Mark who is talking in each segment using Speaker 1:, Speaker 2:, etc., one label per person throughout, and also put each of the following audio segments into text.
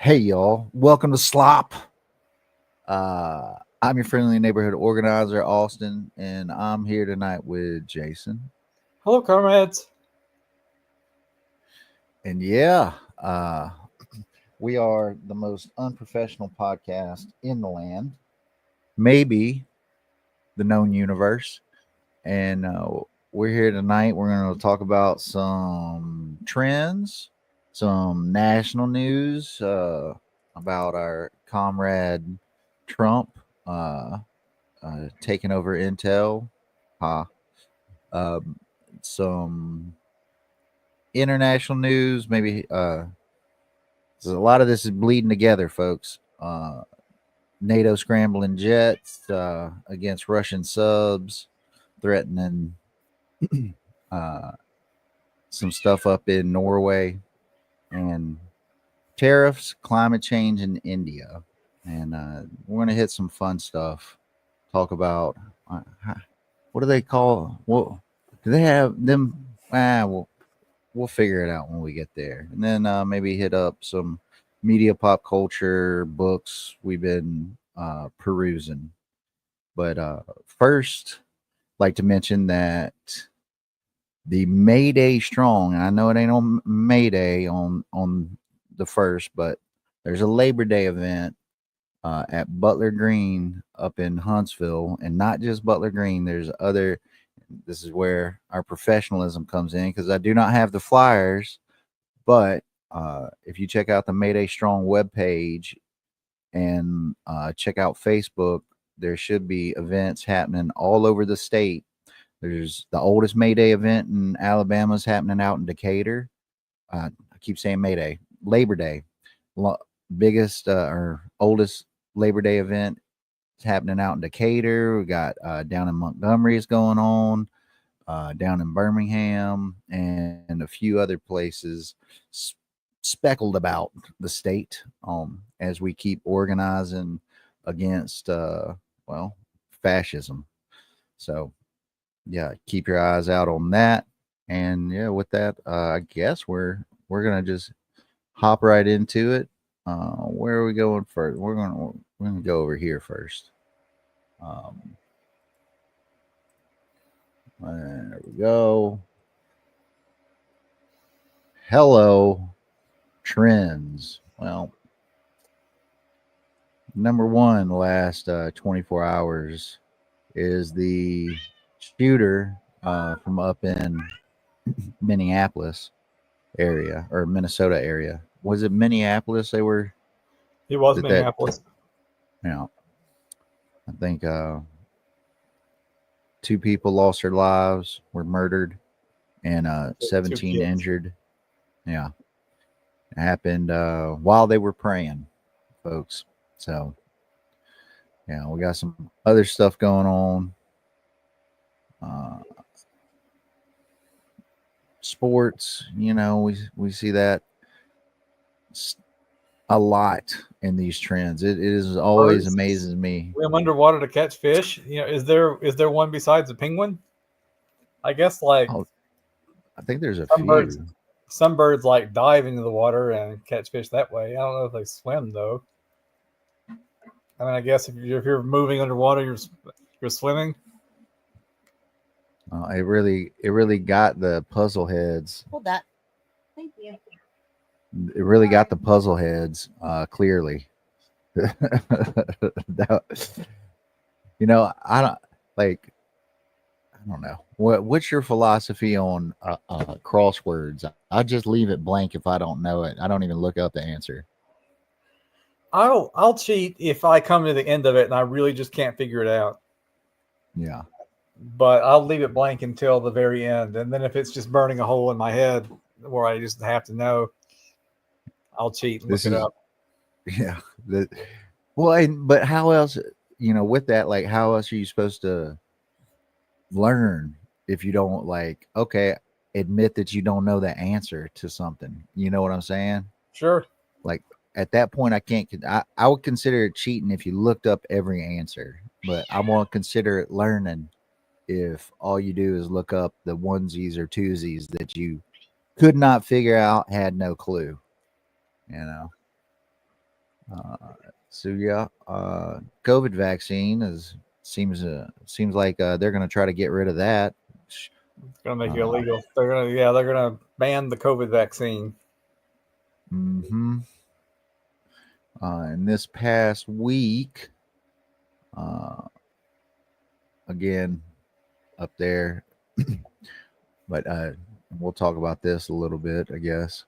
Speaker 1: Hey, y'all. Welcome to SLOP. I'm your friendly neighborhood organizer, Austin, and I'm here tonight with Jason.
Speaker 2: Hello, comrades.
Speaker 1: And yeah, we are the most unprofessional podcast in the land, maybe the known universe. And we're here tonight. We're going to talk about some trends, some national news about our comrade Trump. Taking over Intel, uh, um, some international news. Maybe so a lot of this is bleeding together, folks. NATO scrambling jets against Russian subs, threatening uh, some stuff up in Norway, and tariffs, climate change in India. And we're going to hit some fun stuff. Talk about what do they call? What do they have them? We'll figure it out when we get there, and then maybe hit up some media, pop culture, books we've been perusing. But first, like to mention that the May Day Strong, and I know it ain't on May Day on the first, but there's a Labor Day event at Butler Green up in Huntsville, and not just Butler Green. There's other. This is where our professionalism comes in because I do not have the flyers, but if you check out the Mayday Strong webpage and check out Facebook, there should be events happening all over the state. There's the oldest Mayday event in Alabama is happening out in Decatur. I keep saying Mayday, Labor Day, biggest or oldest Labor Day event is happening out in Decatur. We got down in Montgomery is going on, down in Birmingham, and a few other places speckled about the state as we keep organizing against, well, fascism. So, yeah, keep your eyes out on that. And yeah, with that, I guess we're gonna just hop right into it. Where are we going first? We're gonna go over here first. Um, there we go. Hello, trends. Well, number one, the last 24 hours is the shooter from up in Minneapolis area or Minnesota area. Was it Minneapolis? They were
Speaker 2: It was
Speaker 1: that
Speaker 2: Minneapolis.
Speaker 1: you know. I think two people lost their lives, were murdered, and
Speaker 2: Two
Speaker 1: 17
Speaker 2: kids.
Speaker 1: injured. Yeah, it happened while they were praying, folks. So yeah, we got some other stuff going on. Uh, Sports, we see that a lot in these trends. It is always
Speaker 2: Birds
Speaker 1: amazes me.
Speaker 2: swim underwater to catch fish. Is there one besides the penguin? I guess like
Speaker 1: Oh, I think there's a
Speaker 2: some birds,
Speaker 1: few.
Speaker 2: some birds like dive into the water and catch fish that way. I don't know if they swim though. I mean, I guess if you're moving underwater, you're swimming.
Speaker 1: It really got the puzzle heads.
Speaker 3: Hold that. Thank you.
Speaker 1: It really got the puzzle heads clearly. That, I don't like. I don't know what's your philosophy on crosswords. I just leave it blank if I don't know it. I don't even look up the answer.
Speaker 2: I'll cheat if I come to the end of it and I really just can't figure it out.
Speaker 1: Yeah,
Speaker 2: But I'll leave it blank until the very end, and then if it's just burning a hole in my head where I just have to know, I'll cheat and look
Speaker 1: this
Speaker 2: it
Speaker 1: is
Speaker 2: up.
Speaker 1: yeah. The, well, but how else? With that, like, how else are you supposed to learn if you don't like? Okay, admit that you don't know the answer to something. You know what I'm saying?
Speaker 2: Sure.
Speaker 1: Like at that point, I can't. I would consider it cheating if you looked up every answer, but I won't consider it learning if all you do is look up the onesies or twosies that you could not figure out, had no clue. You know. So yeah, COVID vaccine seems like they're going to try to get rid of that.
Speaker 2: It's gonna make it
Speaker 1: Uh,
Speaker 2: illegal. They're gonna ban the COVID vaccine.
Speaker 1: hmm And this past week, uh, again up there, but we'll talk about this a little bit, I guess.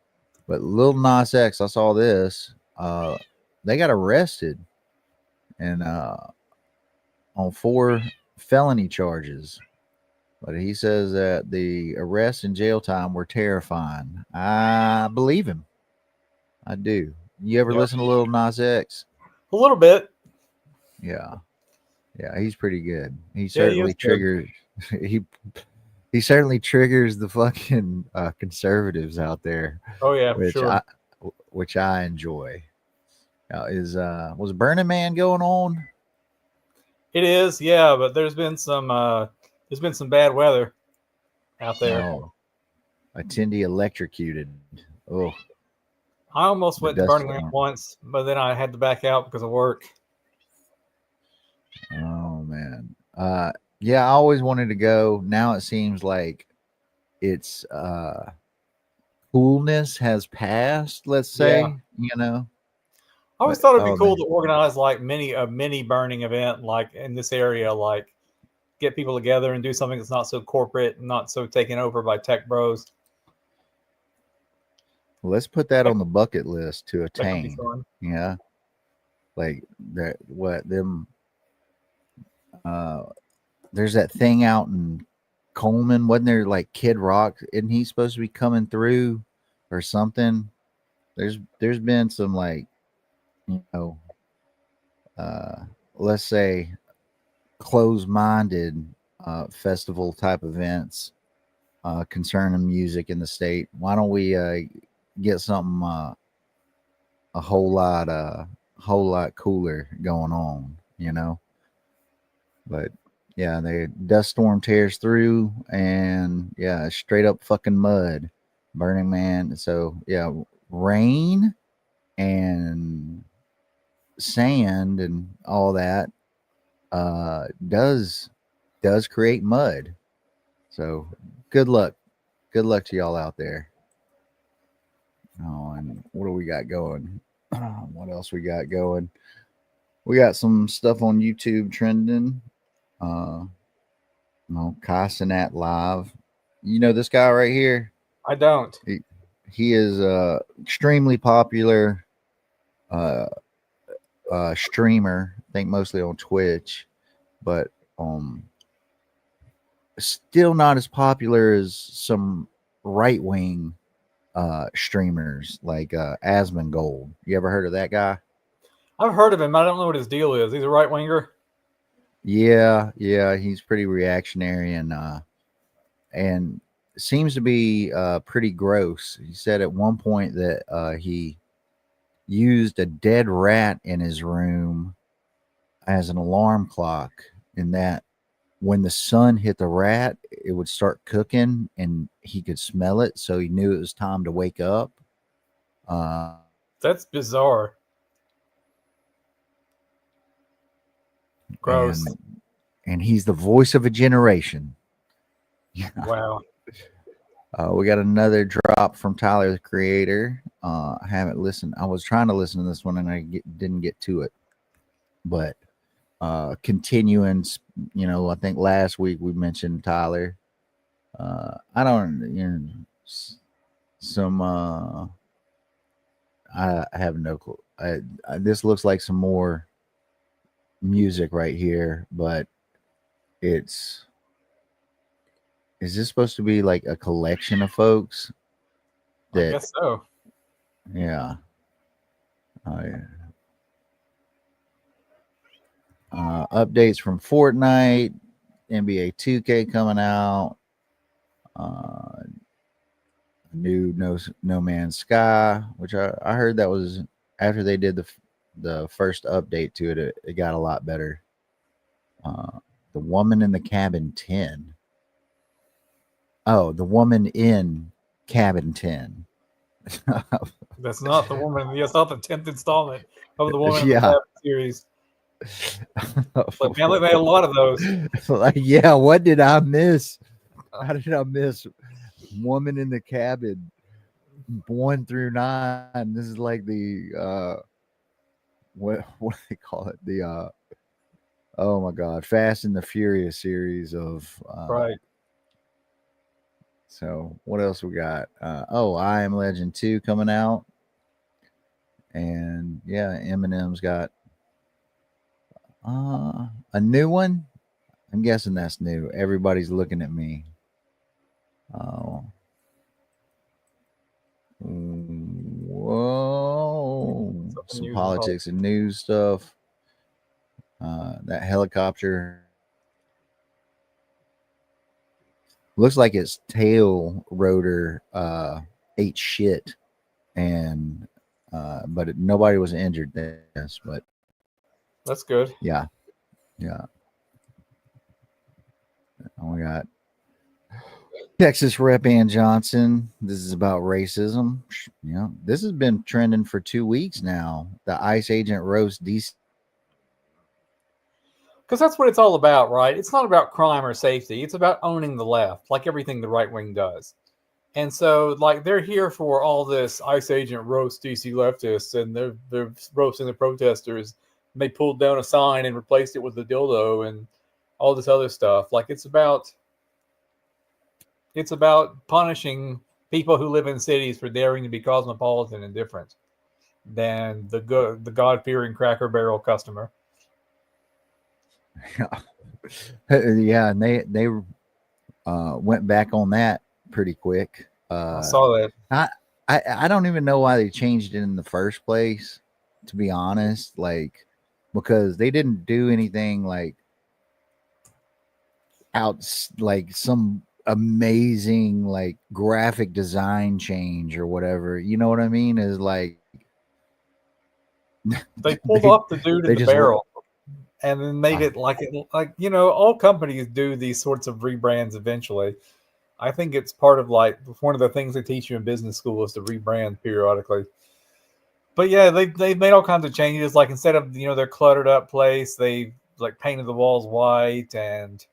Speaker 1: But Lil Nas X, I saw this. They got arrested and on 4 felony charges. But he says that the arrest and jail time were terrifying. I believe him. I do. You ever
Speaker 2: Yep.
Speaker 1: listen to Lil Nas X?
Speaker 2: A little bit.
Speaker 1: Yeah. Yeah, he's pretty good. He
Speaker 2: Yeah, he
Speaker 1: certainly
Speaker 2: is good.
Speaker 1: triggers he certainly triggers the fucking conservatives out there,
Speaker 2: Oh yeah, for
Speaker 1: which
Speaker 2: sure.
Speaker 1: I enjoy. Was Burning Man going on?
Speaker 2: It is, yeah, but there's been some bad weather out there.
Speaker 1: No. Attendee electrocuted. Oh,
Speaker 2: I almost
Speaker 1: the
Speaker 2: went to
Speaker 1: dust
Speaker 2: Burning Man
Speaker 1: storm.
Speaker 2: once, but then I had to back out because of work.
Speaker 1: Oh man. Yeah, I always wanted to go. Now it seems like it's coolness has passed, let's say,
Speaker 2: I always thought it'd be cool
Speaker 1: man.
Speaker 2: to organize like a mini burning event like in this area, like get people together and do something that's not so corporate and not so taken over by tech bros.
Speaker 1: Let's put that on the bucket list to
Speaker 2: That could be
Speaker 1: attain.
Speaker 2: fun.
Speaker 1: Yeah. Like that there's that thing out in Coleman, wasn't there, like Kid Rock? Isn't he supposed to be coming through or something? There's been some like, you know, let's say closed-minded festival type events concerning music in the state. Why don't we get something a whole lot cooler going on, you know? But yeah, the dust storm tears through, and yeah, straight up fucking mud, Burning Man. So yeah, rain and sand and all that does create mud. So good luck to y'all out there. Oh, and what do we got going? What else we got going? We got some stuff on YouTube trending. Kai Cenat live. You know this guy right here?
Speaker 2: I don't.
Speaker 1: He is extremely popular streamer. I think mostly on Twitch, but still not as popular as some right wing streamers like Asmongold. You ever heard of that guy?
Speaker 2: I've heard of him. I don't know what his deal is. He's a right winger.
Speaker 1: Yeah, he's pretty reactionary and seems to be pretty gross. He said at one point that he used a dead rat in his room as an alarm clock, and that when the sun hit the rat, it would start cooking and he could smell it, so he knew it was time to wake up.
Speaker 2: That's bizarre. Gross.
Speaker 1: And he's the voice of a generation.
Speaker 2: Wow.
Speaker 1: We got another drop from Tyler the Creator. I haven't listened. I was trying to listen to this one and I didn't get to it. But continuing, I think last week we mentioned Tyler. I don't, I have no clue. This looks like some more music right here, but is this supposed to be like a collection of folks?
Speaker 2: I guess so.
Speaker 1: Yeah. Oh yeah. Updates from Fortnite, NBA 2K coming out. New No Man's Sky, which I heard that was after they did the first update to it. It got a lot better. The Woman in the Cabin 10. Oh, The Woman in Cabin 10.
Speaker 2: That's not the woman. That's not the 10th installment of the Woman in the
Speaker 1: Yeah.
Speaker 2: Cabin series. Like, man, they had a lot of those.
Speaker 1: Like, yeah, what did I miss? How did I miss Woman in the Cabin 1 through 9? This is like the what do they call it? The oh my god, Fast and the Furious series of
Speaker 2: Right.
Speaker 1: So what else we got? Oh, I Am Legend 2 coming out. And yeah, Eminem's got a new one. I'm guessing that's new. Everybody's looking at me. Oh. Whoa. Some politics and news stuff. That helicopter looks like its tail rotor ate shit, and but nobody was injured. This, but
Speaker 2: That's good.
Speaker 1: yeah. We got Texas Rep Ann Johnson. This is about racism. Yeah, this has been trending for 2 weeks now. The ICE agent roast DC.
Speaker 2: Because that's what it's all about, right? It's not about crime or safety. It's about owning the left, like everything the right wing does. And so, like, they're here for all this ICE agent roast DC leftists, and they're roasting the protesters. And they pulled down a sign and replaced it with a dildo and all this other stuff. Like, it's about punishing people who live in cities for daring to be cosmopolitan and different than the God-fearing Cracker Barrel customer.
Speaker 1: Yeah, and they went back on that pretty quick.
Speaker 2: I saw that.
Speaker 1: I don't even know why they changed it in the first place, to be honest. Like, because they didn't do anything like like some amazing like graphic design change or whatever. You know what I mean? Is like
Speaker 2: they pulled off the dude in the barrel. And then made it like all companies do these sorts of rebrands eventually. I think it's part of like one of the things they teach you in business school is to rebrand periodically. But yeah, they made all kinds of changes. Like instead of their cluttered up place, they like painted the walls white and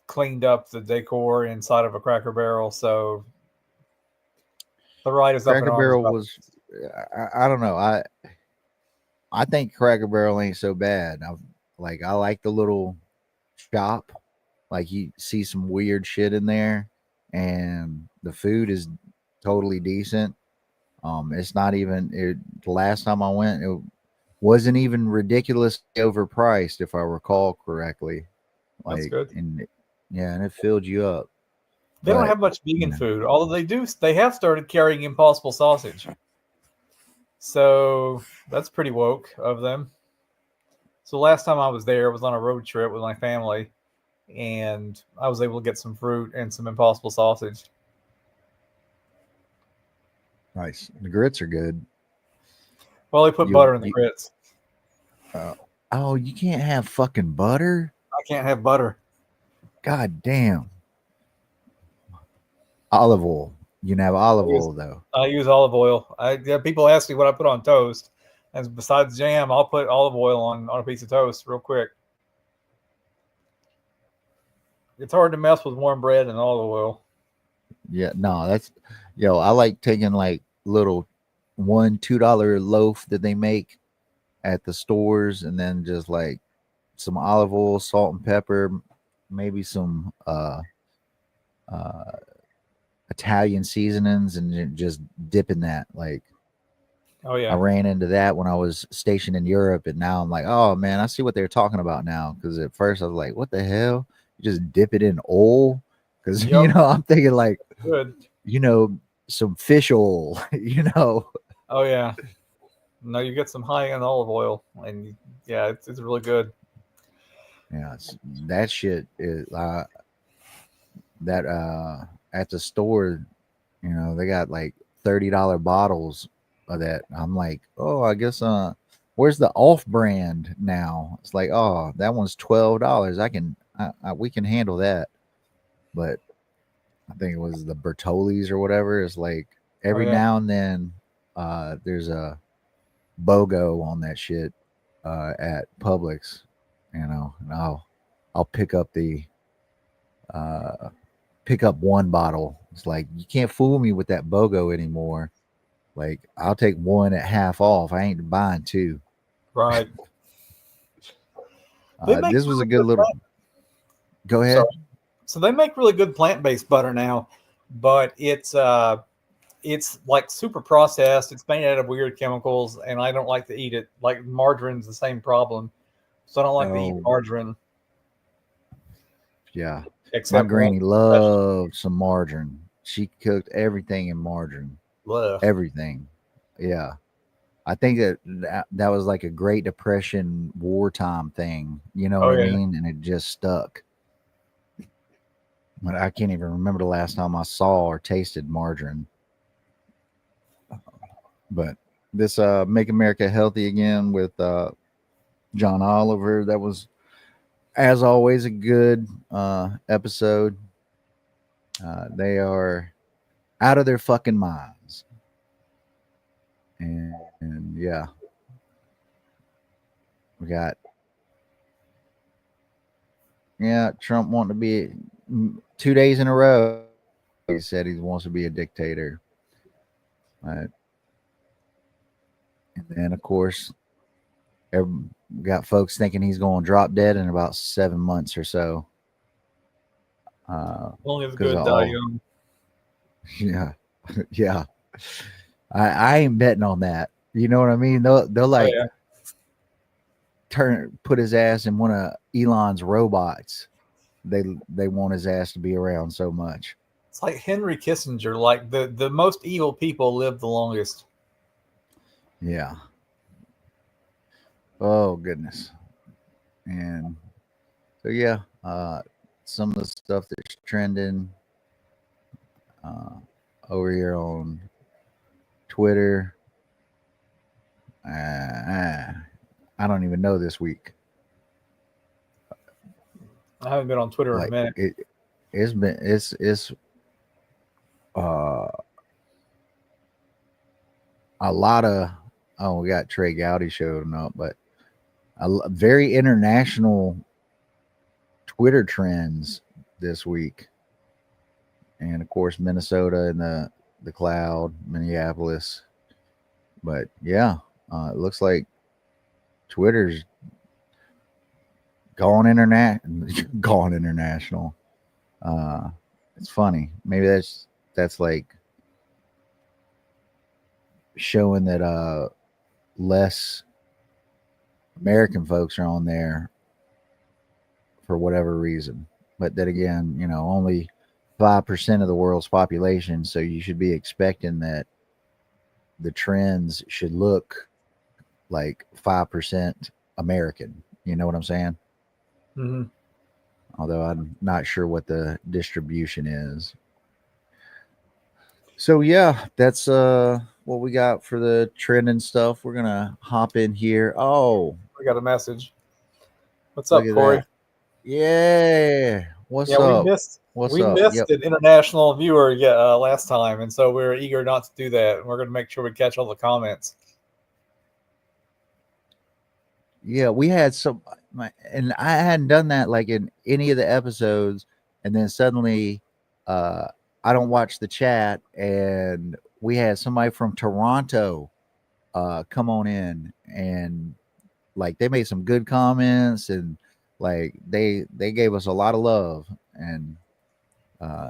Speaker 2: cleaned up the decor inside of a Cracker Barrel. So the right is up in arms.
Speaker 1: Cracker Barrel was, I don't know. I think Cracker Barrel ain't so bad. I like the little shop. Like you see some weird shit in there, and the food is totally decent. It's not even the last time I went, it wasn't even ridiculously overpriced, if I recall correctly. Like,
Speaker 2: that's good.
Speaker 1: And it filled you up.
Speaker 2: They don't have much vegan food, although they have started carrying Impossible sausage. So that's pretty woke of them. So last time I was there, I was on a road trip with my family, and I was able to get some fruit and some Impossible sausage.
Speaker 1: Nice. The grits are good.
Speaker 2: Well, they put butter in the grits.
Speaker 1: Oh, you can't have fucking butter?
Speaker 2: I can't have butter.
Speaker 1: God damn. Olive oil. You can have olive oil, though.
Speaker 2: I use olive oil. People ask me what I put on toast. And besides jam, I'll put olive oil on a piece of toast real quick. It's hard to mess with warm bread and olive oil.
Speaker 1: Yeah, no, I like taking like little $1-2 loaf that they make at the stores, and then just like some olive oil, salt and pepper, maybe some Italian seasonings, and just dip in that. Like,
Speaker 2: oh yeah,
Speaker 1: I ran into that when I was stationed in Europe, and now I'm like, oh man, I see what they're talking about now. Because at first I was like, what the hell? You just dip it in oil? Because I'm thinking like,
Speaker 2: good.
Speaker 1: Some fish oil.
Speaker 2: Oh yeah. No, you get some high-end olive oil, and yeah, it's really good.
Speaker 1: Yeah, that shit is that at the store, they got like $30 bottles of that. I'm like, oh, I guess where's the off brand now? It's like, oh, that one's $12. We can handle that. But I think it was the Bertolli's or whatever. It's like Every
Speaker 2: yeah.
Speaker 1: now and then, there's a BOGO on that shit at Publix, and I'll uh, pick up one bottle. It's like you can't fool me with that BOGO anymore. Like I'll take one at half off. I ain't buying two.
Speaker 2: Right. They make
Speaker 1: This was a
Speaker 2: really
Speaker 1: good
Speaker 2: good
Speaker 1: little. Go ahead.
Speaker 2: Sorry. So they make really good plant-based butter now, but it's like super processed. It's made out of weird chemicals, and I don't like to eat it. Like margarine's the same problem, so I don't like to eat
Speaker 1: Oh,
Speaker 2: margarine.
Speaker 1: yeah. My
Speaker 2: Except
Speaker 1: granny
Speaker 2: when it's
Speaker 1: loved some margarine. She cooked everything in margarine.
Speaker 2: special.
Speaker 1: Everything. Yeah. I think that was like a Great Depression wartime thing. You know
Speaker 2: Oh
Speaker 1: what I
Speaker 2: yeah,
Speaker 1: mean? And it just stuck. But I can't even remember the last time I saw or tasted margarine. But this Make America Healthy Again with John Oliver, that was, as always, a good episode. They are out of their fucking minds. And yeah, we got Trump wanting to be 2 days in a row. He said he wants to be a dictator. And then, of course, we got folks thinking he's going to drop dead in about 7 months or so.
Speaker 2: only the
Speaker 1: 'cause
Speaker 2: good
Speaker 1: of
Speaker 2: die
Speaker 1: all-
Speaker 2: young.
Speaker 1: Yeah, yeah. I ain't betting on that. You know what I mean? They'll like
Speaker 2: Oh, yeah.
Speaker 1: put his ass in one of Elon's robots. They want his ass to be around so much.
Speaker 2: It's like Henry Kissinger. Like the most evil people live the longest.
Speaker 1: Yeah. Oh goodness. And so yeah, some of the stuff that's trending over here on Twitter. I don't even know this week.
Speaker 2: I haven't been on Twitter in a
Speaker 1: Like
Speaker 2: minute.
Speaker 1: it's uh a lot of, we got Trey Gowdy showing up, but very international Twitter trends this week, and of course Minnesota and the cloud, Minneapolis. But yeah, it looks like Twitter's gone international. It's funny. Maybe that's like showing that less American folks are on there for whatever reason. But then again, only 5% of the world's population, so you should be expecting that the trends should look like 5% American. You know what I'm saying?
Speaker 2: Mm-hmm.
Speaker 1: Although I'm not sure what the distribution is. So yeah, that's what we got for the trend and stuff. We're gonna hop in here. Oh,
Speaker 2: We got a message. What's
Speaker 1: look
Speaker 2: up,
Speaker 1: at
Speaker 2: Corey?
Speaker 1: that. Yeah. What's
Speaker 2: Yeah,
Speaker 1: up?
Speaker 2: we
Speaker 1: Up?
Speaker 2: missed
Speaker 1: Yep.
Speaker 2: an international viewer last time, and so we were eager not to do that. We're going to make sure we catch all the comments.
Speaker 1: Yeah, we had and I hadn't done that like in any of the episodes, and then suddenly I don't watch the chat, and we had somebody from Toronto come on in, and like they made some good comments, and like they gave us a lot of love, and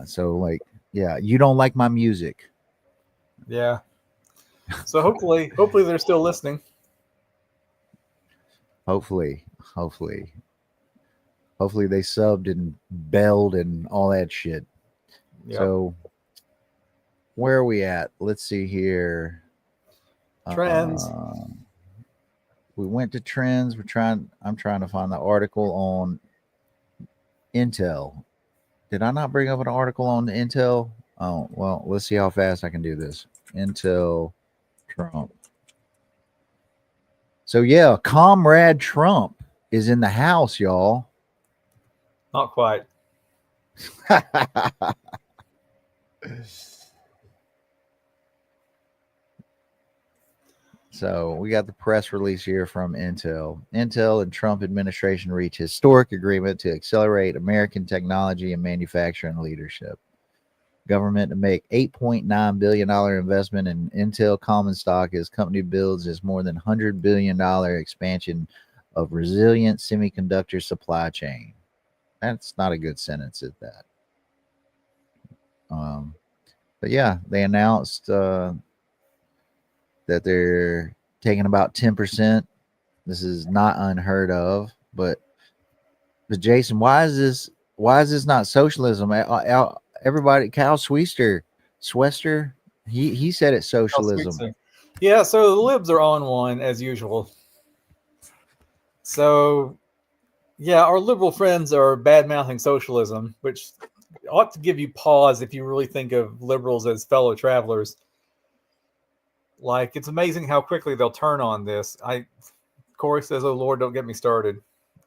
Speaker 1: so like, yeah, you don't like my music.
Speaker 2: Yeah. So hopefully they're still listening.
Speaker 1: Hopefully they subbed and belled and all that shit.
Speaker 2: Yep.
Speaker 1: So where are we at? Let's see here.
Speaker 2: Trends.
Speaker 1: We went to trends. I'm trying to find the article on Intel. Did I not bring up an article on Intel? Oh, well, let's see how fast I can do this. Intel Trump. So yeah, Comrade Trump is in the house, y'all.
Speaker 2: Not quite.
Speaker 1: So we got the press release here from Intel. Intel and Trump administration reach historic agreement to accelerate American technology and manufacturing leadership. Government to make $8.9 billion investment in Intel common stock as company builds its more than $100 billion expansion of resilient semiconductor supply chain. That's not a good sentence at that. But yeah, they announced that they're taking about 10%. This is not unheard of, but Jason, why is this not socialism? Everybody, Cal Swester, he said it's socialism.
Speaker 2: Yeah, so the libs are on one as usual. So yeah, our liberal friends are bad mouthing socialism, which ought to give you pause if you really think of liberals as fellow travelers. Like, it's amazing how quickly they'll turn on this. Corey says, "Oh Lord, don't get me started."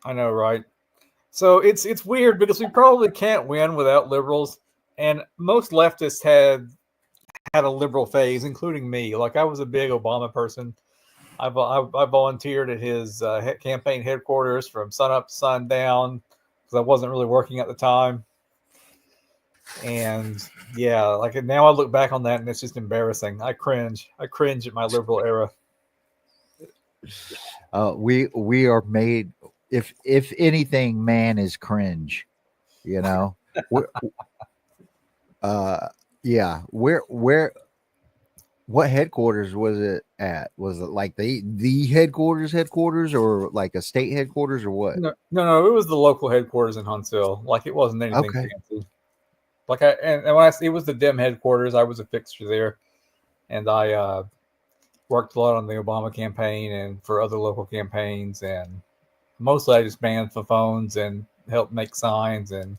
Speaker 2: I know, right? So it's weird because we probably can't win without liberals, and most leftists had a liberal phase, including me. Like, I was a big Obama person. I volunteered at his campaign headquarters from sun up to sundown because I wasn't really working at the time. And yeah, like, now I look back on that and it's just embarrassing. I cringe at my liberal era.
Speaker 1: We are made. If anything, man is cringe. You know. Yeah. Where what headquarters was it at? Was it like the headquarters, or like a state headquarters, or what?
Speaker 2: No. It was the local headquarters in Huntsville. Like, it wasn't anything fancy. Like, and when it was the Dem headquarters, I was a fixture there, and I worked a lot on the Obama campaign and for other local campaigns, and mostly I just manned the phones and helped make signs and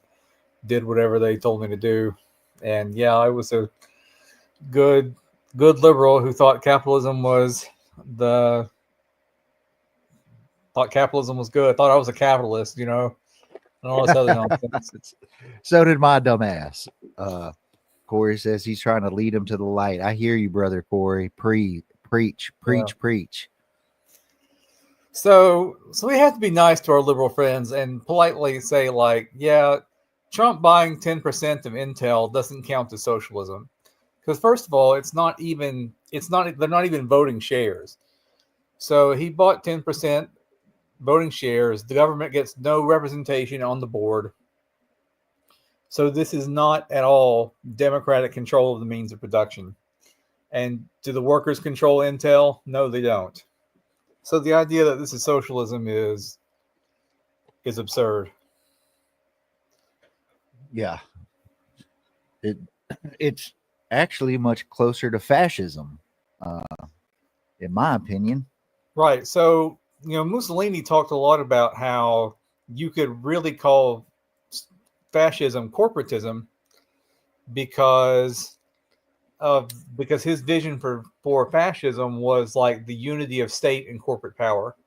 Speaker 2: did whatever they told me to do. And yeah, I was a good liberal who thought capitalism was good. Thought I was a capitalist, and all this other nonsense.
Speaker 1: So did my dumbass. Corey says he's trying to lead him to the light. I hear you, brother Corey. Preach.
Speaker 2: So we have to be nice to our liberal friends and politely say, like, yeah, Trump buying 10% of Intel doesn't count as socialism. Because first of all, they're not even voting shares. So he bought 10% voting shares. The government gets no representation on the board. So this is not at all democratic control of the means of production. And do the workers control Intel? No, they don't. So the idea that this is socialism is absurd.
Speaker 1: Yeah. It's actually much closer to fascism, in my opinion.
Speaker 2: Right. So, Mussolini talked a lot about how you could really call fascism corporatism because his vision for fascism was like the unity of state and corporate power.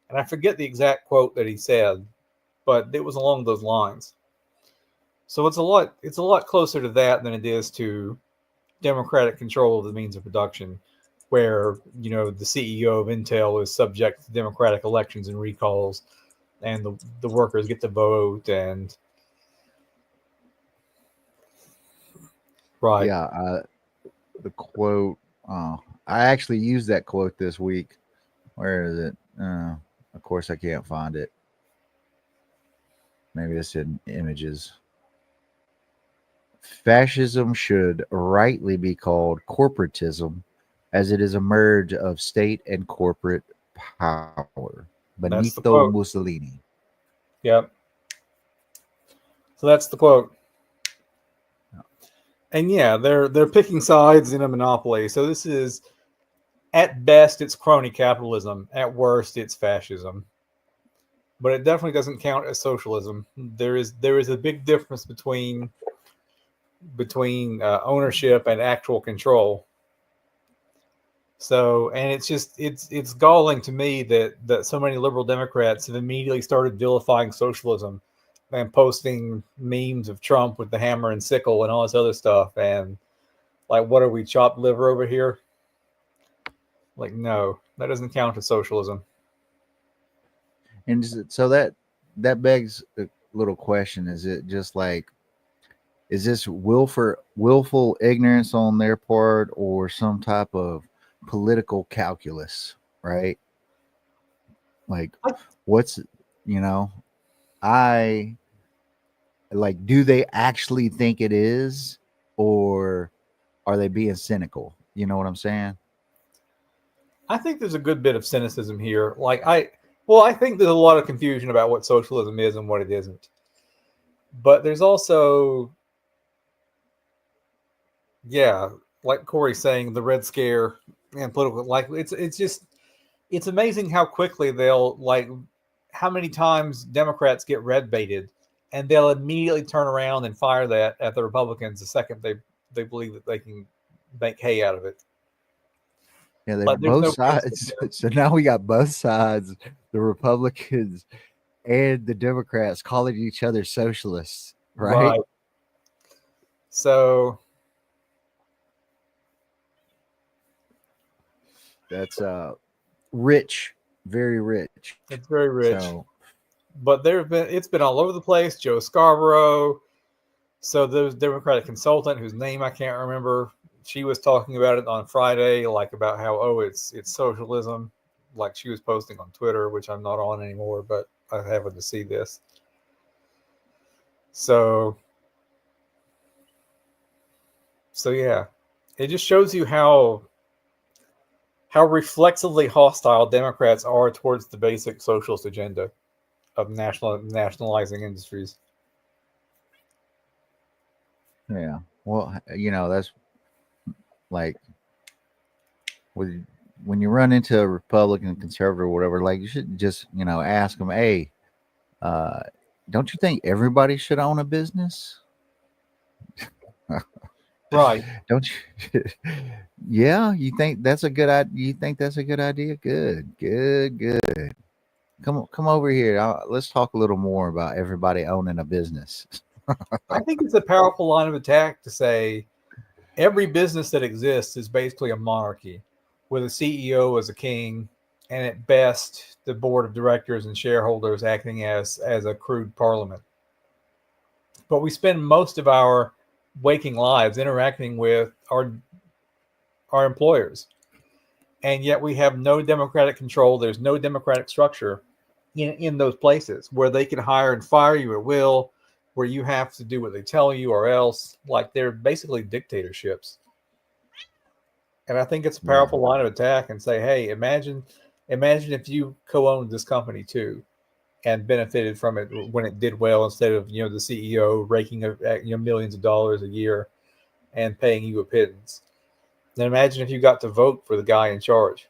Speaker 2: And I forget the exact quote that he said, but it was along those lines. So it's a lot closer to that than it is to democratic control of the means of production, where the CEO of Intel is subject to democratic elections and recalls, and the workers get to vote. And right,
Speaker 1: Yeah, the quote. I actually used that quote this week. Where is it? Of course, I can't find it. Maybe it's in images. Fascism should rightly be called corporatism, as it is a merge of state and corporate power. Benito Mussolini.
Speaker 2: Yep. So that's the quote. And yeah, they're picking sides in a monopoly. So this is, at best, it's crony capitalism. At worst, it's fascism. But it definitely doesn't count as socialism. There is a big difference between ownership and actual control. So, and it's galling to me that so many liberal Democrats have immediately started vilifying socialism and posting memes of Trump with the hammer and sickle and all this other stuff. And like, what are we, chopped liver over here? Like, no, that doesn't count as socialism.
Speaker 1: And so that begs a little question: is it just like, is this willful ignorance on their part, or some type of political calculus? Right? Like, what's I like? Do they actually think it is, or are they being cynical? You know what I'm saying?
Speaker 2: I think there's a good bit of cynicism here. I think there's a lot of confusion about what socialism is and what it isn't. But there's also, yeah, like Corey's saying, the Red Scare and political, like it's amazing how quickly how many times Democrats get red baited, and they'll immediately turn around and fire that at the Republicans the second they believe that they can make hay out of it.
Speaker 1: Yeah, they're both sides. So now we got both sides, the Republicans and the Democrats, calling each other socialists, right?
Speaker 2: So
Speaker 1: that's rich, very rich.
Speaker 2: It's very rich. But it's been all over the place. Joe Scarborough. So the Democratic consultant, whose name I can't remember, she was talking about it on Friday, like about how, it's socialism. Like she was posting on Twitter, which I'm not on anymore, but I happened to see this. So yeah, it just shows you how reflexively hostile Democrats are towards the basic socialist agenda of nationalizing industries.
Speaker 1: Yeah. Well, that's like when you run into a Republican, conservative, or whatever, like you should just, ask them, hey, don't you think everybody should own a business?
Speaker 2: Right.
Speaker 1: Don't you? Yeah, you think that's a good idea? You think that's a good idea? Good. Come over here. Let's talk a little more about everybody owning a business.
Speaker 2: I think it's a powerful line of attack to say every business that exists is basically a monarchy, with a CEO as a king, and at best, the board of directors and shareholders acting as a crude parliament. But we spend most of our waking lives interacting with our employers, and yet we have no democratic control. There's no democratic structure in those places where they can hire and fire you at will, where you have to do what they tell you, or else, like, they're basically dictatorships. And I think it's a powerful line of attack, and say, hey, imagine if you co-owned this company too and benefited from it when it did well, instead of, the CEO raking millions of dollars a year and paying you a pittance. Then imagine if you got to vote for the guy in charge.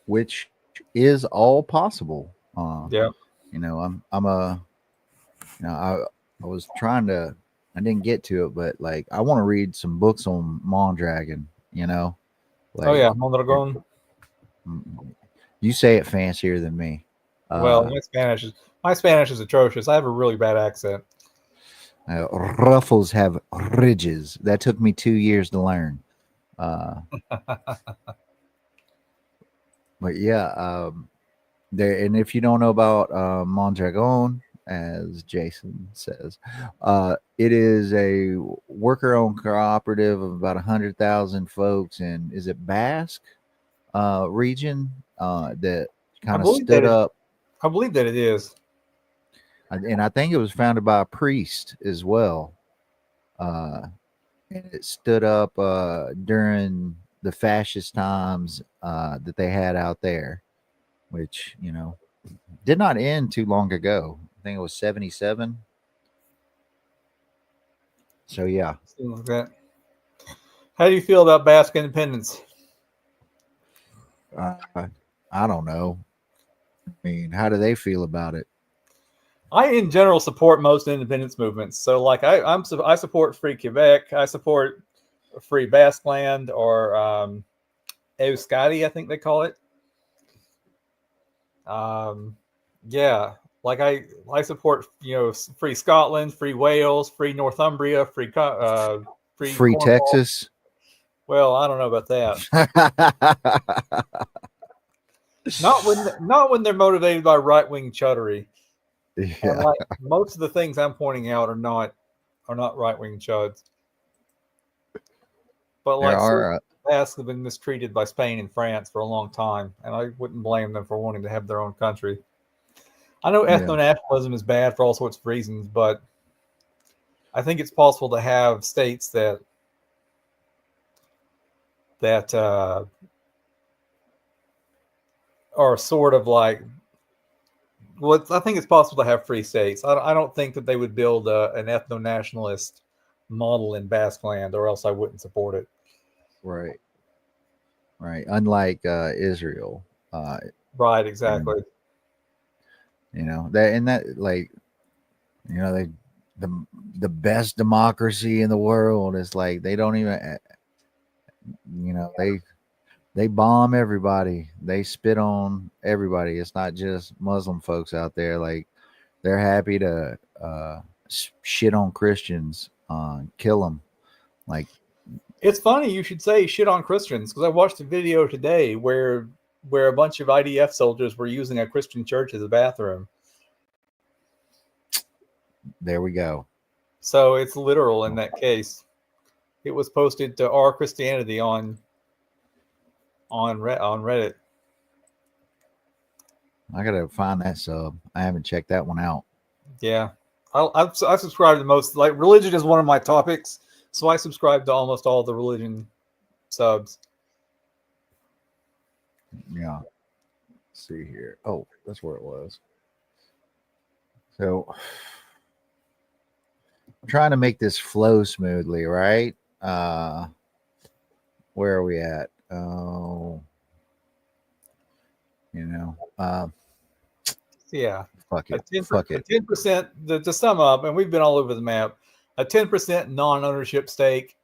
Speaker 1: Which is all possible.
Speaker 2: Yeah.
Speaker 1: I was trying to, I didn't get to it, but like, I want to read some books on Mondragon, like,
Speaker 2: oh yeah, Mondragon.
Speaker 1: You say it fancier than me.
Speaker 2: Well, my Spanish is atrocious. I have a really bad accent.
Speaker 1: Ruffles have ridges. That took me 2 years to learn. But yeah, there. And if you don't know about Mondragon, as Jason says, it is a worker-owned cooperative of about 100,000 folks, and is it Basque region that kind of stood up.
Speaker 2: I believe that it is,
Speaker 1: and I think it was founded by a priest as well. And it stood up during the fascist times that they had out there, which did not end too long ago. I think it was 1977. So yeah.
Speaker 2: Like that. How do you feel about Basque independence?
Speaker 1: I don't know. I mean, how do they feel about it?
Speaker 2: I, in general, support most independence movements. So, like, I support Free Quebec. I support Free Basque Land, or Euskadi, I think they call it. Yeah, like I support Free Scotland, Free Wales, Free Northumbria, Free
Speaker 1: Texas.
Speaker 2: Well, I don't know about that. Not when they're motivated by right wing chuddery.
Speaker 1: Yeah.
Speaker 2: And like most of the things I'm pointing out are not right wing chuds. But
Speaker 1: There
Speaker 2: like
Speaker 1: are
Speaker 2: Basques have been mistreated by Spain and France for a long time, and I wouldn't blame them for wanting to have their own country. I know ethno-nationalism is bad for all sorts of reasons, but I think it's possible to have states that are sort of like. Well, I think it's possible to have free states. I don't think that they would build an ethno-nationalist model in Basque land, or else I wouldn't support it.
Speaker 1: right. Unlike Israel,
Speaker 2: Right, exactly.
Speaker 1: That like, they the best democracy in the world is like they don't even, they bomb everybody. They spit on everybody. It's not just Muslim folks out there. Like they're happy to shit on Christians, kill them. Like
Speaker 2: it's funny you should say shit on Christians, because I watched a video today where a bunch of IDF soldiers were using a Christian church as a bathroom.
Speaker 1: There we go.
Speaker 2: So it's literal in that case. It was posted to Our Christianity on Reddit.
Speaker 1: I gotta find that sub. I haven't checked that one out.
Speaker 2: Yeah, I subscribe to most. Like, religion is one of my topics, so I subscribe to almost all the religion subs.
Speaker 1: Yeah. Let's see here. Oh, that's where it was. So I'm trying to make this flow smoothly, right? Where are we at? Oh,
Speaker 2: yeah.
Speaker 1: Fuck it.
Speaker 2: 10%, to sum up, and we've been all over the map, a 10% non-ownership stake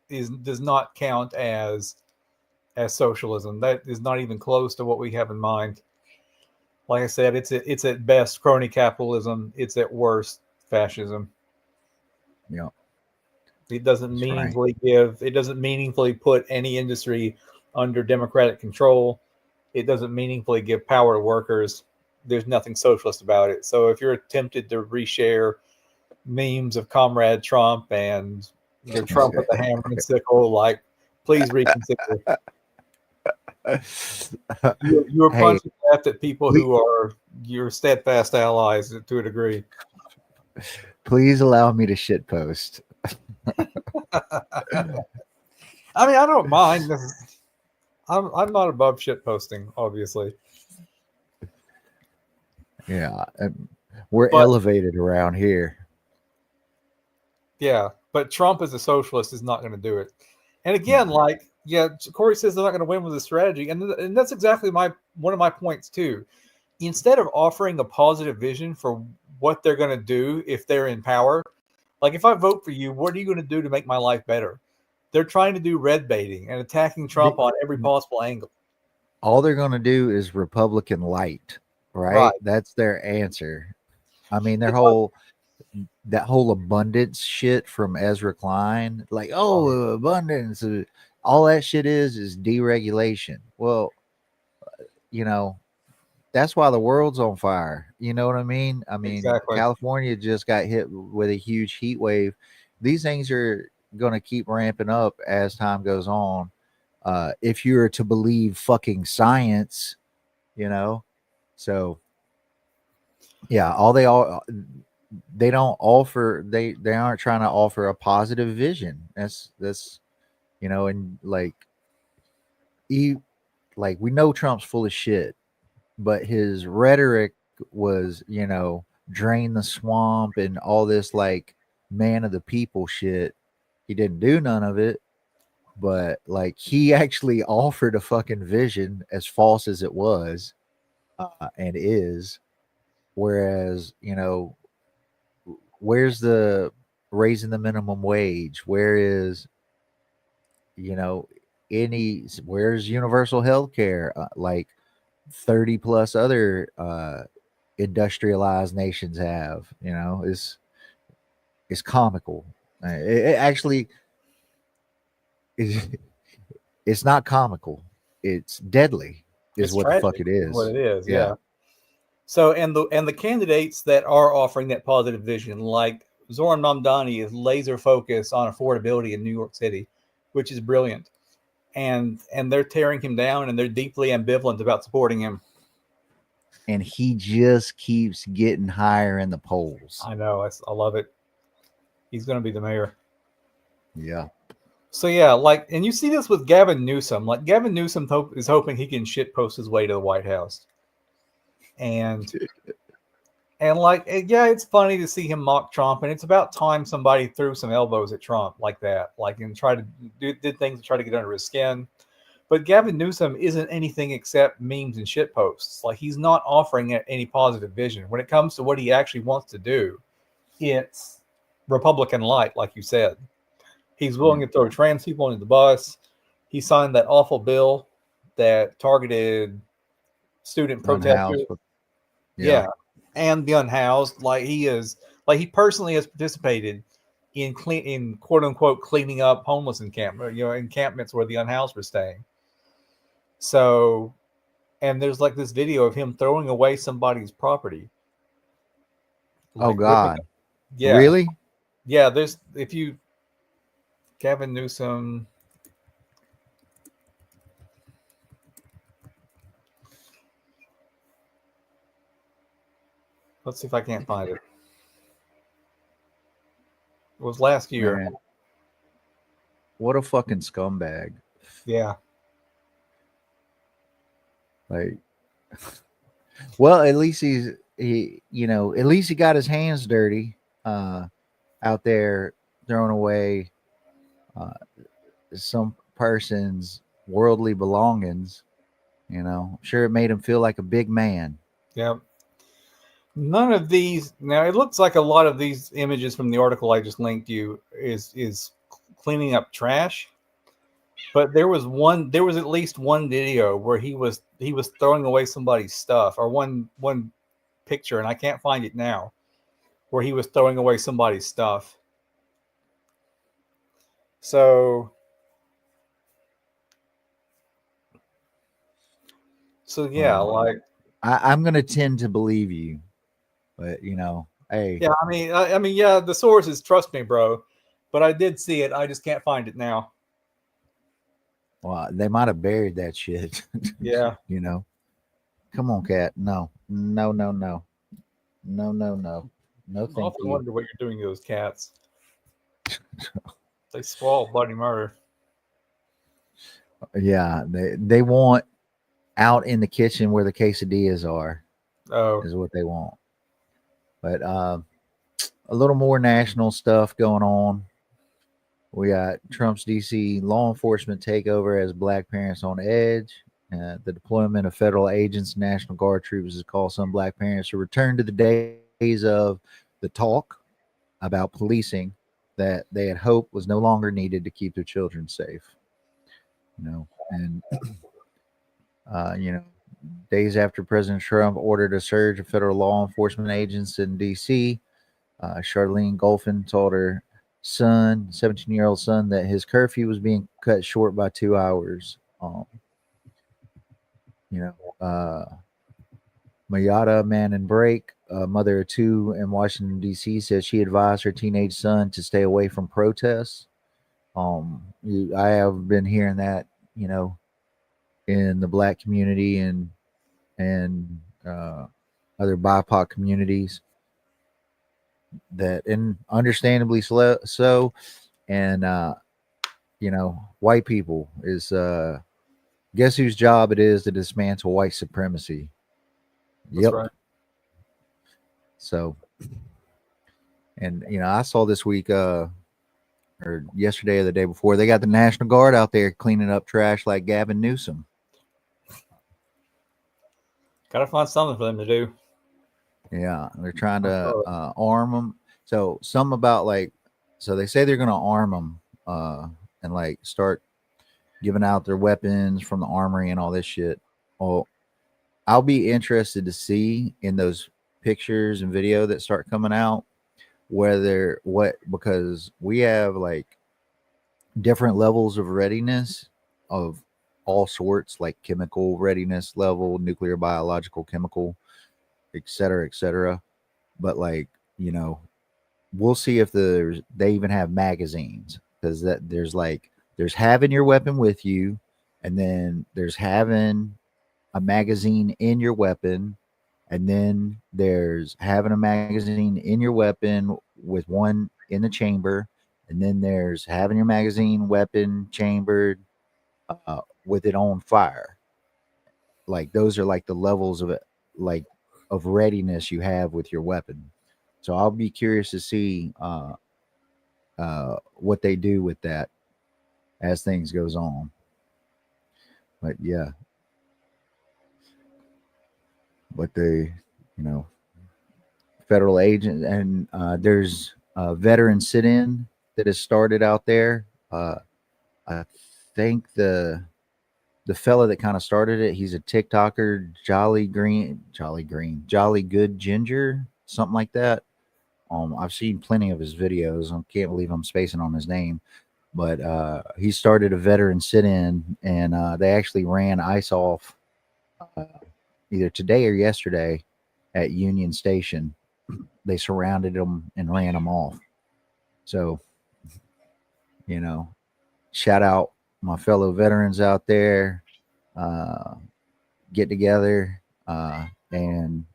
Speaker 2: does not count as socialism. That is not even close to what we have in mind. Like I said, it's at best crony capitalism. It's at worst fascism.
Speaker 1: Yeah.
Speaker 2: It doesn't meaningfully it doesn't meaningfully put any industry under democratic control. It doesn't meaningfully give power to workers. There's nothing socialist about it. So if you're tempted to reshare memes of Comrade Trump and the Trump with the hammer and sickle, like, please reconsider. You're punching at people who are your steadfast allies to a degree.
Speaker 1: Please allow me to shit post.
Speaker 2: I mean, I don't mind. I'm not above shit posting, obviously.
Speaker 1: Yeah, we're elevated around here.
Speaker 2: Yeah, but Trump as a socialist is not going to do it. And again, Corey says they're not going to win with this strategy, and that's exactly one of my points too. Instead of offering a positive vision for what they're going to do if they're in power, like, if I vote for you, what are you going to do to make my life better? They're trying to do red baiting and attacking Trump on every possible angle.
Speaker 1: All they're going to do is Republican light, right? That's their answer. I mean, that whole abundance shit from Ezra Klein, like, abundance, all that shit is deregulation. Well, that's why the world's on fire. You know what I mean? I mean, exactly. California just got hit with a huge heat wave. These things are going to keep ramping up as time goes on. If you're to believe fucking science, so yeah, they don't offer, they aren't trying to offer a positive vision. That's and like we know Trump's full of shit, but his rhetoric was, drain the swamp and all this like man of the people shit. He didn't do none of it, but like he actually offered a fucking vision, as false as it was and is. Whereas, where's the raising the minimum wage? Where is, where's universal health care? Like 30 plus other industrialized nations have, is comical. It actually is. it's not comical. It's deadly, is
Speaker 2: It's
Speaker 1: what the fuck
Speaker 2: tragic.
Speaker 1: it is.
Speaker 2: What it is,
Speaker 1: Yeah.
Speaker 2: yeah. So and the candidates that are offering that positive vision, like Zoran Mamdani, is laser focused on affordability in New York City, which is brilliant. And they're tearing him down, and they're deeply ambivalent about supporting him.
Speaker 1: And he just keeps getting higher in the polls.
Speaker 2: I know. I love it. He's going to be the mayor.
Speaker 1: Yeah.
Speaker 2: So yeah, like, and you see this with Gavin Newsom. Like Gavin Newsom is hoping he can shitpost his way to the White House, and like, yeah, it's funny to see him mock Trump, and it's about time somebody threw some elbows at Trump like that, like, and try to did things to try to get under his skin. But Gavin Newsom isn't anything except memes and shit posts. Like, he's not offering any positive vision when it comes to what he actually wants to do. It's Republican light, like you said. He's willing to throw trans people into the bus. He signed that awful bill that targeted student protesters. Yeah. And the unhoused. Like, he personally has participated in quote unquote cleaning up homeless encampments where the unhoused were staying. So, and there's like this video of him throwing away somebody's property.
Speaker 1: Like, oh God.
Speaker 2: Yeah.
Speaker 1: Really?
Speaker 2: Yeah. Gavin Newsom. Let's see if I can't find it. It was last year.
Speaker 1: Man. What a fucking scumbag.
Speaker 2: Yeah.
Speaker 1: Like, well, at least he got his hands dirty out there throwing away some person's worldly belongings. Sure, it made him feel like a big man.
Speaker 2: Yeah. None of these, now it looks like a lot of these images from the article I just linked you is cleaning up trash. But there was at least one video where he was throwing away somebody's stuff, or one picture, and I can't find it now, where he was throwing away somebody's stuff. So yeah, like,
Speaker 1: I'm gonna tend to believe you, but hey.
Speaker 2: Yeah, I mean, yeah, the sources, trust me, bro. But I did see it. I just can't find it now.
Speaker 1: Well, they might have buried that shit.
Speaker 2: Yeah.
Speaker 1: Come on, cat. No. No, thank
Speaker 2: I often wonder what you're doing to those cats. They swallow bloody murder.
Speaker 1: Yeah, they want out in the kitchen where the quesadillas are.
Speaker 2: Oh,
Speaker 1: is what they want. But a little more national stuff going on. We got Trump's DC law enforcement takeover as black parents on edge. The deployment of federal agents, National Guard troops has caused some black parents to return to the days of the talk about policing that they had hoped was no longer needed to keep their children safe. And days after President Trump ordered a surge of federal law enforcement agents in DC, Charlene Golfin told her son, 17-year-old son, that his curfew was being cut short by 2 hours. Mayada Man Brake, a mother of two in Washington, D.C., said she advised her teenage son to stay away from protests. I have been hearing that, in the black community and other BIPOC communities, that, and understandably so. And white people is guess whose job it is to dismantle white supremacy.
Speaker 2: That's right.
Speaker 1: So, and I saw this week or yesterday or the day before, they got the National Guard out there cleaning up trash like Gavin Newsom.
Speaker 2: Gotta find something for them to do.
Speaker 1: Yeah, they're trying to arm them. So so they say they're going to arm them and like start giving out their weapons from the armory and all this shit. Well, I'll be interested to see in those pictures and video that start coming out because we have like different levels of readiness of all sorts, like chemical readiness level, nuclear, biological, chemical, et cetera, et cetera. But like, you know, we'll see if they even have magazines, because that there's having your weapon with you, and then there's having a magazine in your weapon, and then there's having a magazine in your weapon with one in the chamber, and then there's having your magazine weapon chambered with it on fire. Like those are like the levels of it, like of readiness you have with your weapon. So I'll be curious to see what they do with that as things goes on. But yeah, but they, you know, federal agent, and there's a veteran sit-in that has started out there. I think the fella that kind of started it, he's a TikToker, Jolly Good Ginger, something like that. I've seen plenty of his videos. I can't believe I'm spacing on his name, but he started a veteran sit-in, and they actually ran ICE off uh, either today or yesterday at Union Station. They surrounded them and ran them off. So, you know, shout out my fellow veterans out there. Uh, get together and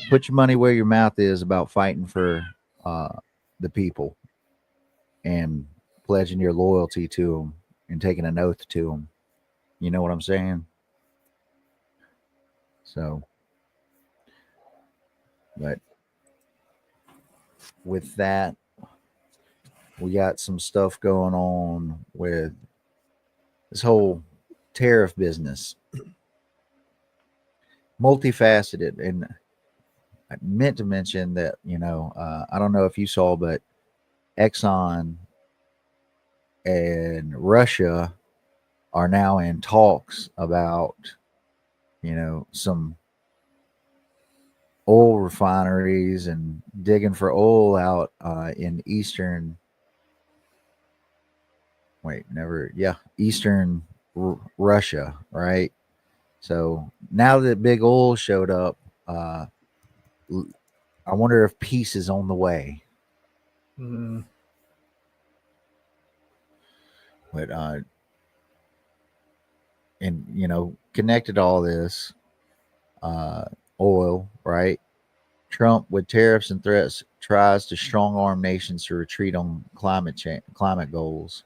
Speaker 1: put your money where your mouth is about fighting for uh, the people and pledging your loyalty to them and taking an oath to them. You know what I'm saying? So, but with that, we got some stuff going on with this whole tariff business, multifaceted. And I meant to mention that, I don't know if you saw, but Exxon and Russia are now in talks about, some oil refineries and digging for oil out in eastern Russia, right? So now that big oil showed up, I wonder if peace is on the way.
Speaker 2: Mm.
Speaker 1: But connected to all this, oil, right? Trump, with tariffs and threats, tries to strong arm nations to retreat on climate goals.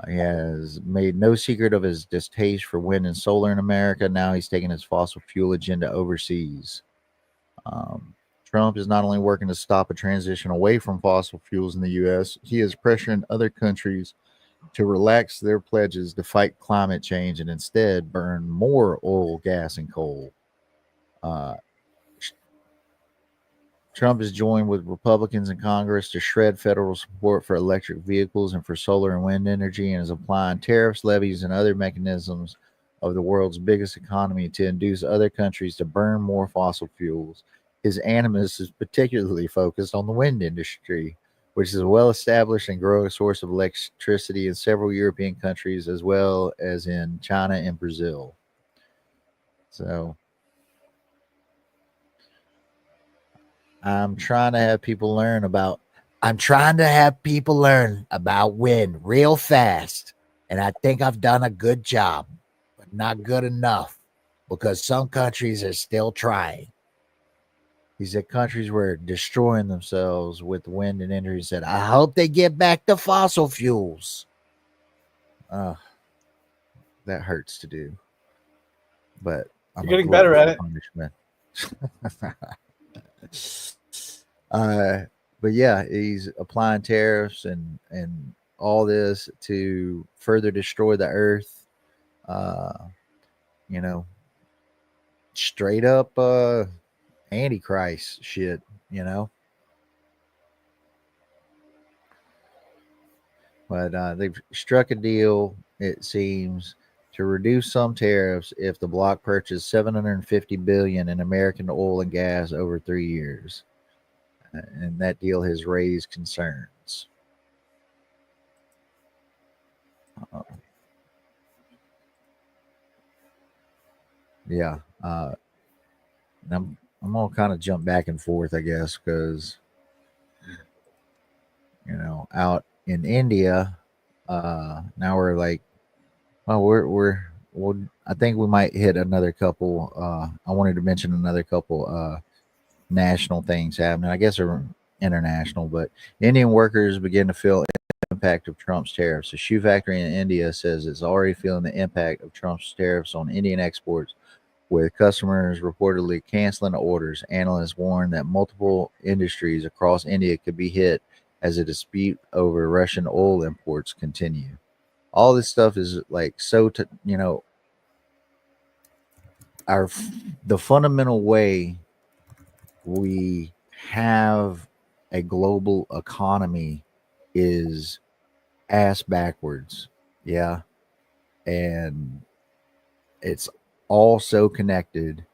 Speaker 1: He has made no secret of his distaste for wind and solar in America. Now he's taking his fossil fuel agenda overseas. Trump is not only working to stop a transition away from fossil fuels in the U.S., he is pressuring other countries to relax their pledges to fight climate change and instead burn more oil, gas, and coal. Trump has joined with Republicans in Congress to shred federal support for electric vehicles and for solar and wind energy, and is applying tariffs, levies, and other mechanisms of the world's biggest economy to induce other countries to burn more fossil fuels. His animus is particularly focused on the wind industry, which is a well-established and growing source of electricity in several European countries, as well as in China and Brazil. So I'm trying to have people learn about wind real fast. And I think I've done a good job, but not good enough, because some countries are still trying. He said countries were destroying themselves with wind and energy. He said, I hope they get back to fossil fuels. That hurts to do. But
Speaker 2: you're getting better at it.
Speaker 1: But yeah, he's applying tariffs and all this to further destroy the earth. Straight up Antichrist shit, But they've struck a deal, it seems, to reduce some tariffs if the bloc purchased $750 billion in American oil and gas over 3 years. And that deal has raised concerns. Yeah. I'm gonna kind of jump back and forth, I guess, because out in India, now we're like, well, well, I think we might hit another couple. I wanted to mention another couple national things happening. I guess they're international, but Indian workers begin to feel impact of Trump's tariffs. A shoe factory in India says it's already feeling the impact of Trump's tariffs on Indian exports, with customers reportedly canceling orders. Analysts warn that multiple industries across India could be hit as a dispute over Russian oil imports continue. All this stuff is like our the fundamental way we have a global economy is ass backwards. Yeah. And it's all so connected.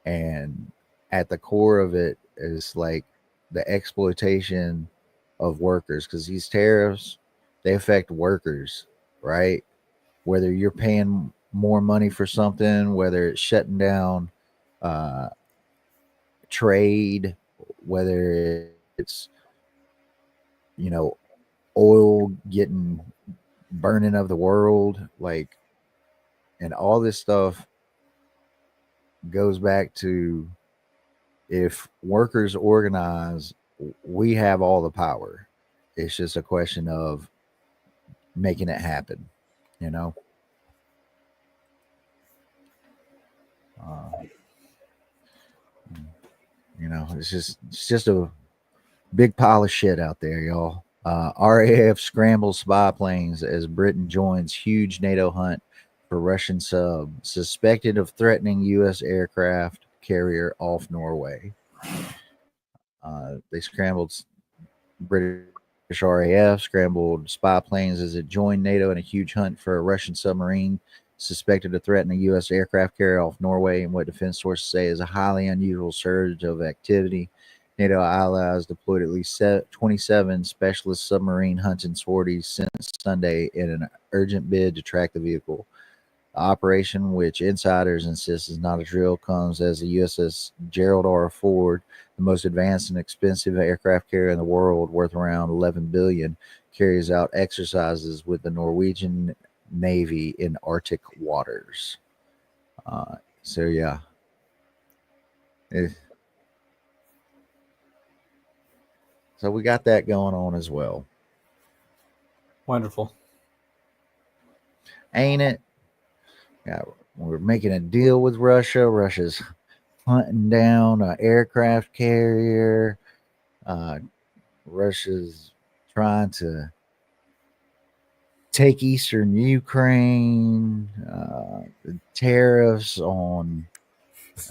Speaker 1: And at the core of it is like the exploitation of workers, because these tariffs, they affect workers, right? Whether you're paying more money for something, whether it's shutting down uh, trade, whether it's, you know, oil getting burning of the world, like, and all this stuff goes back to, if workers organize, we have all the power. It's just a question of making it happen, you know? Uh, it's just a big pile of shit out there, y'all. RAF scrambles spy planes as Britain joins huge NATO hunt for Russian sub suspected of threatening U.S. aircraft carrier off Norway. They scrambled British RAF scrambled spy planes as it joined NATO in a huge hunt for a Russian submarine suspected of threatening a U.S. aircraft carrier off Norway, in what defense sources say is a highly unusual surge of activity. NATO allies deployed at least 27 specialist submarine hunting sorties since Sunday in an urgent bid to track the vehicle. The operation, which insiders insist is not a drill, comes as the USS Gerald R. Ford, the most advanced and expensive aircraft carrier in the world, worth around $11 billion, carries out exercises with the Norwegian Navy in Arctic waters. So yeah, so we got that going on as well.
Speaker 2: Wonderful,
Speaker 1: ain't it? Yeah, we're making a deal with Russia. Russia's hunting down an aircraft carrier. Russia's trying to take eastern Ukraine. The tariffs on,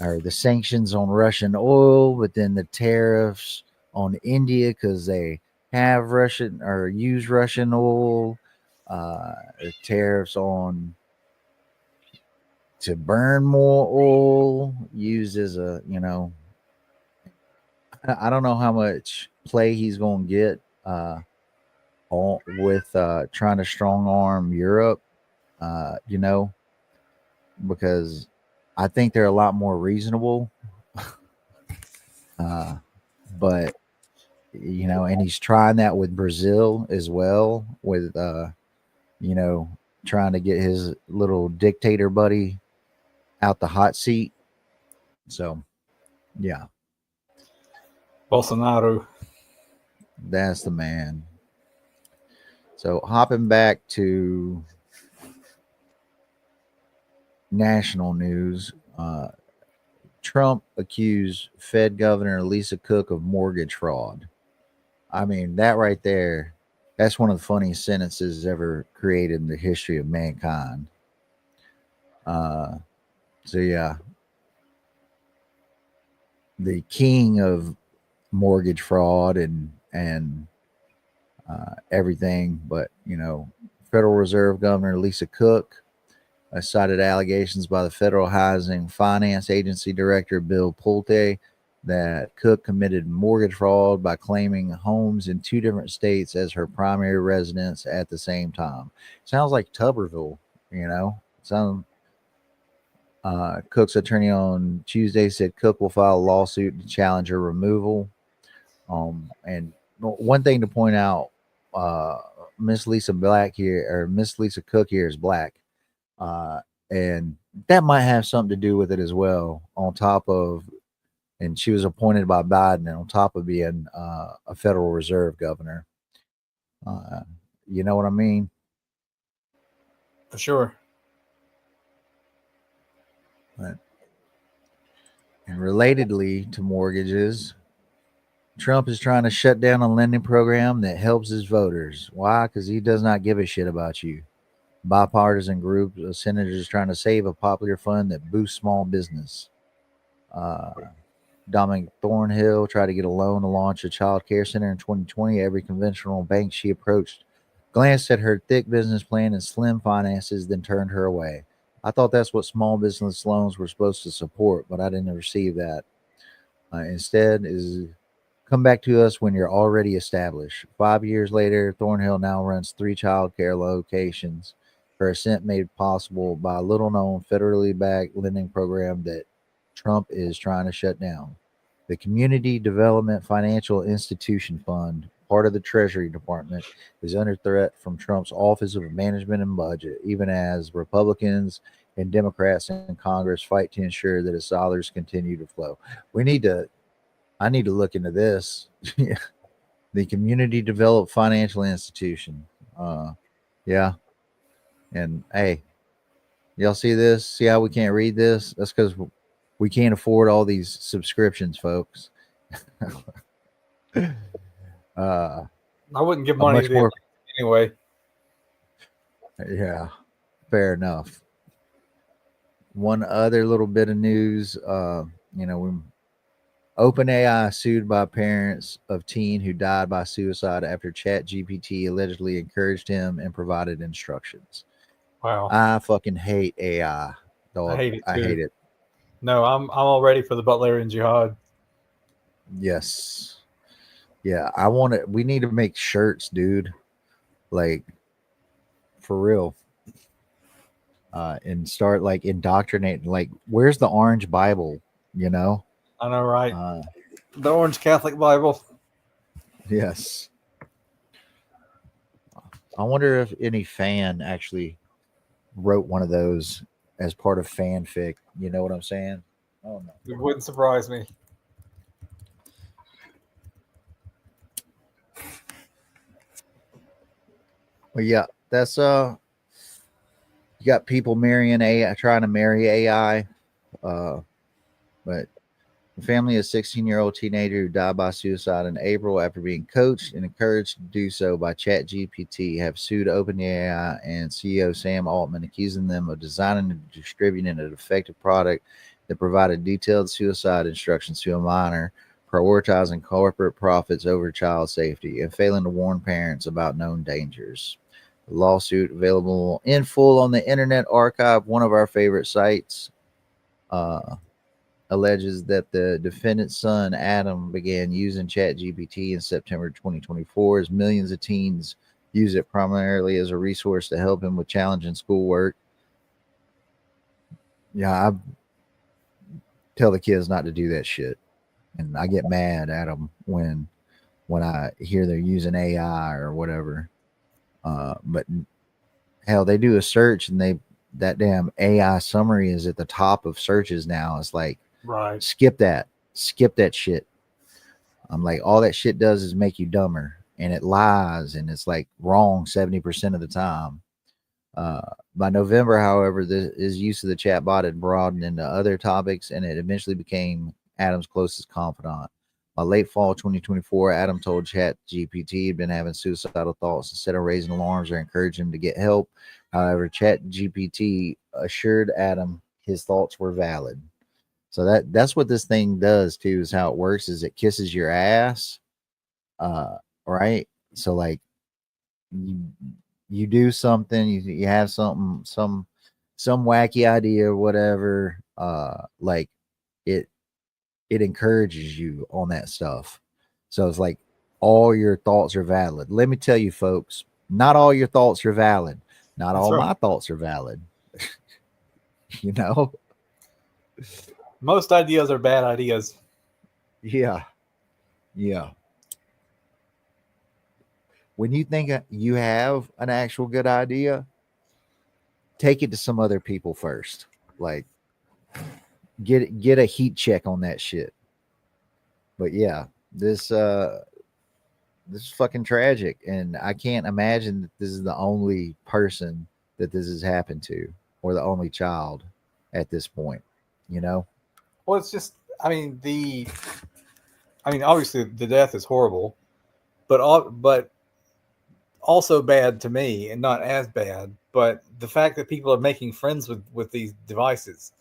Speaker 1: or the sanctions on Russian oil, but then the tariffs on India because they have Russian or use Russian oil. The tariffs on to burn more oil used as a, I don't know how much play he's going to get with trying to strong arm Europe, because I think they're a lot more reasonable. But, and he's trying that with Brazil as well, with, trying to get his little dictator buddy out the hot seat. So, yeah.
Speaker 2: Bolsonaro.
Speaker 1: That's the man. So hopping back to national news, Trump accused Fed Governor Lisa Cook of mortgage fraud. I mean, that right there, that's one of the funniest sentences ever created in the history of mankind. So yeah, the king of mortgage fraud and everything, but Federal Reserve Governor Lisa Cook cited allegations by the Federal Housing Finance Agency Director Bill Pulte that Cook committed mortgage fraud by claiming homes in 2 different states as her primary residence at the same time. Sounds like Tuberville, you know. Cook's attorney on Tuesday said Cook will file a lawsuit to challenge her removal. And one thing to point out, Miss Lisa Cook here is black, and that might have something to do with it as well. And she was appointed by Biden, on top of being a Federal Reserve governor. You know what I mean?
Speaker 2: For sure.
Speaker 1: But, and relatedly to mortgages, Trump is trying to shut down a lending program that helps his voters. Why? Because he does not give a shit about you. Bipartisan group of senators trying to save a popular fund that boosts small business. Dominic Thornhill tried to get a loan to launch a child care center in 2020. Every conventional bank she approached glanced at her thick business plan and slim finances, then turned her away. I thought that's what small business loans were supposed to support, but I didn't receive that. Instead, is come back to us when you're already established. 5 years later, Thornhill now runs 3 child care locations. Her ascent made possible by a little-known federally backed lending program that Trump is trying to shut down. The Community Development Financial Institution Fund, part of the Treasury Department, is under threat from Trump's Office of Management and Budget, even as Republicans and Democrats in Congress fight to ensure that its dollars continue to flow. I need to look into this. The Community Developed Financial Institution. Yeah. And hey, y'all see this? See how we can't read this? That's because we can't afford all these subscriptions, folks.
Speaker 2: I wouldn't give money to the anyway.
Speaker 1: Yeah, fair enough. One other little bit of news, OpenAI sued by parents of teen who died by suicide after ChatGPT allegedly encouraged him and provided instructions.
Speaker 2: Wow.
Speaker 1: I fucking hate AI, dog.
Speaker 2: I hate it too.
Speaker 1: I hate it.
Speaker 2: No, I'm all ready for the Butlerian jihad.
Speaker 1: Yes. Yeah, we need to make shirts, dude. Like, for real. And start like indoctrinating. Like, where's the orange Bible? You know?
Speaker 2: I know, right? The Orange Catholic Bible.
Speaker 1: Yes. I wonder if any fan actually wrote one of those as part of fanfic. You know what I'm saying? Oh no.
Speaker 2: It wouldn't surprise me.
Speaker 1: Well, yeah, that's you got people marrying AI, trying to marry AI, but the family of a 16-year-old teenager who died by suicide in April after being coached and encouraged to do so by ChatGPT have sued OpenAI and CEO Sam Altman, accusing them of designing and distributing a defective product that provided detailed suicide instructions to a minor, prioritizing corporate profits over child safety, and failing to warn parents about known dangers. The lawsuit, available in full on the Internet Archive, one of our favorite sites, alleges that the defendant's son, Adam, began using ChatGPT in September 2024 as millions of teens use it primarily as a resource to help him with challenging schoolwork. Yeah, I tell the kids not to do that shit. And I get mad at them when I hear they're using AI or whatever. But hell, they do a search and that damn AI summary is at the top of searches now. It's like,
Speaker 2: right,
Speaker 1: skip that shit. I'm like, all that shit does is make you dumber, and it lies, and it's like wrong 70% of the time. By November, however, his use of the chatbot had broadened into other topics, and it eventually became Adam's closest confidant. By late fall 2024, Adam told ChatGPT he'd been having suicidal thoughts. Instead of raising alarms or encouraging him to get help, however, ChatGPT assured Adam his thoughts were valid. So that's what this thing does too, is how it works is it kisses your ass. Right. So like you do something, you have something, some wacky idea or whatever. Like it it encourages you on that stuff. So it's like all your thoughts are valid. Let me tell you, folks, not all your thoughts are valid. Not
Speaker 2: That's
Speaker 1: all
Speaker 2: right.
Speaker 1: my thoughts are valid. You know?
Speaker 2: Most ideas are bad ideas.
Speaker 1: Yeah. Yeah. When you think you have an actual good idea, take it to some other people first. Like get a heat check on that shit. But yeah, this is fucking tragic, and I can't imagine that this is the only person that this has happened to, or the only child at this point. You know?
Speaker 2: Well, it's just, obviously the death is horrible, but also bad to me, and not as bad. But the fact that people are making friends with these devices,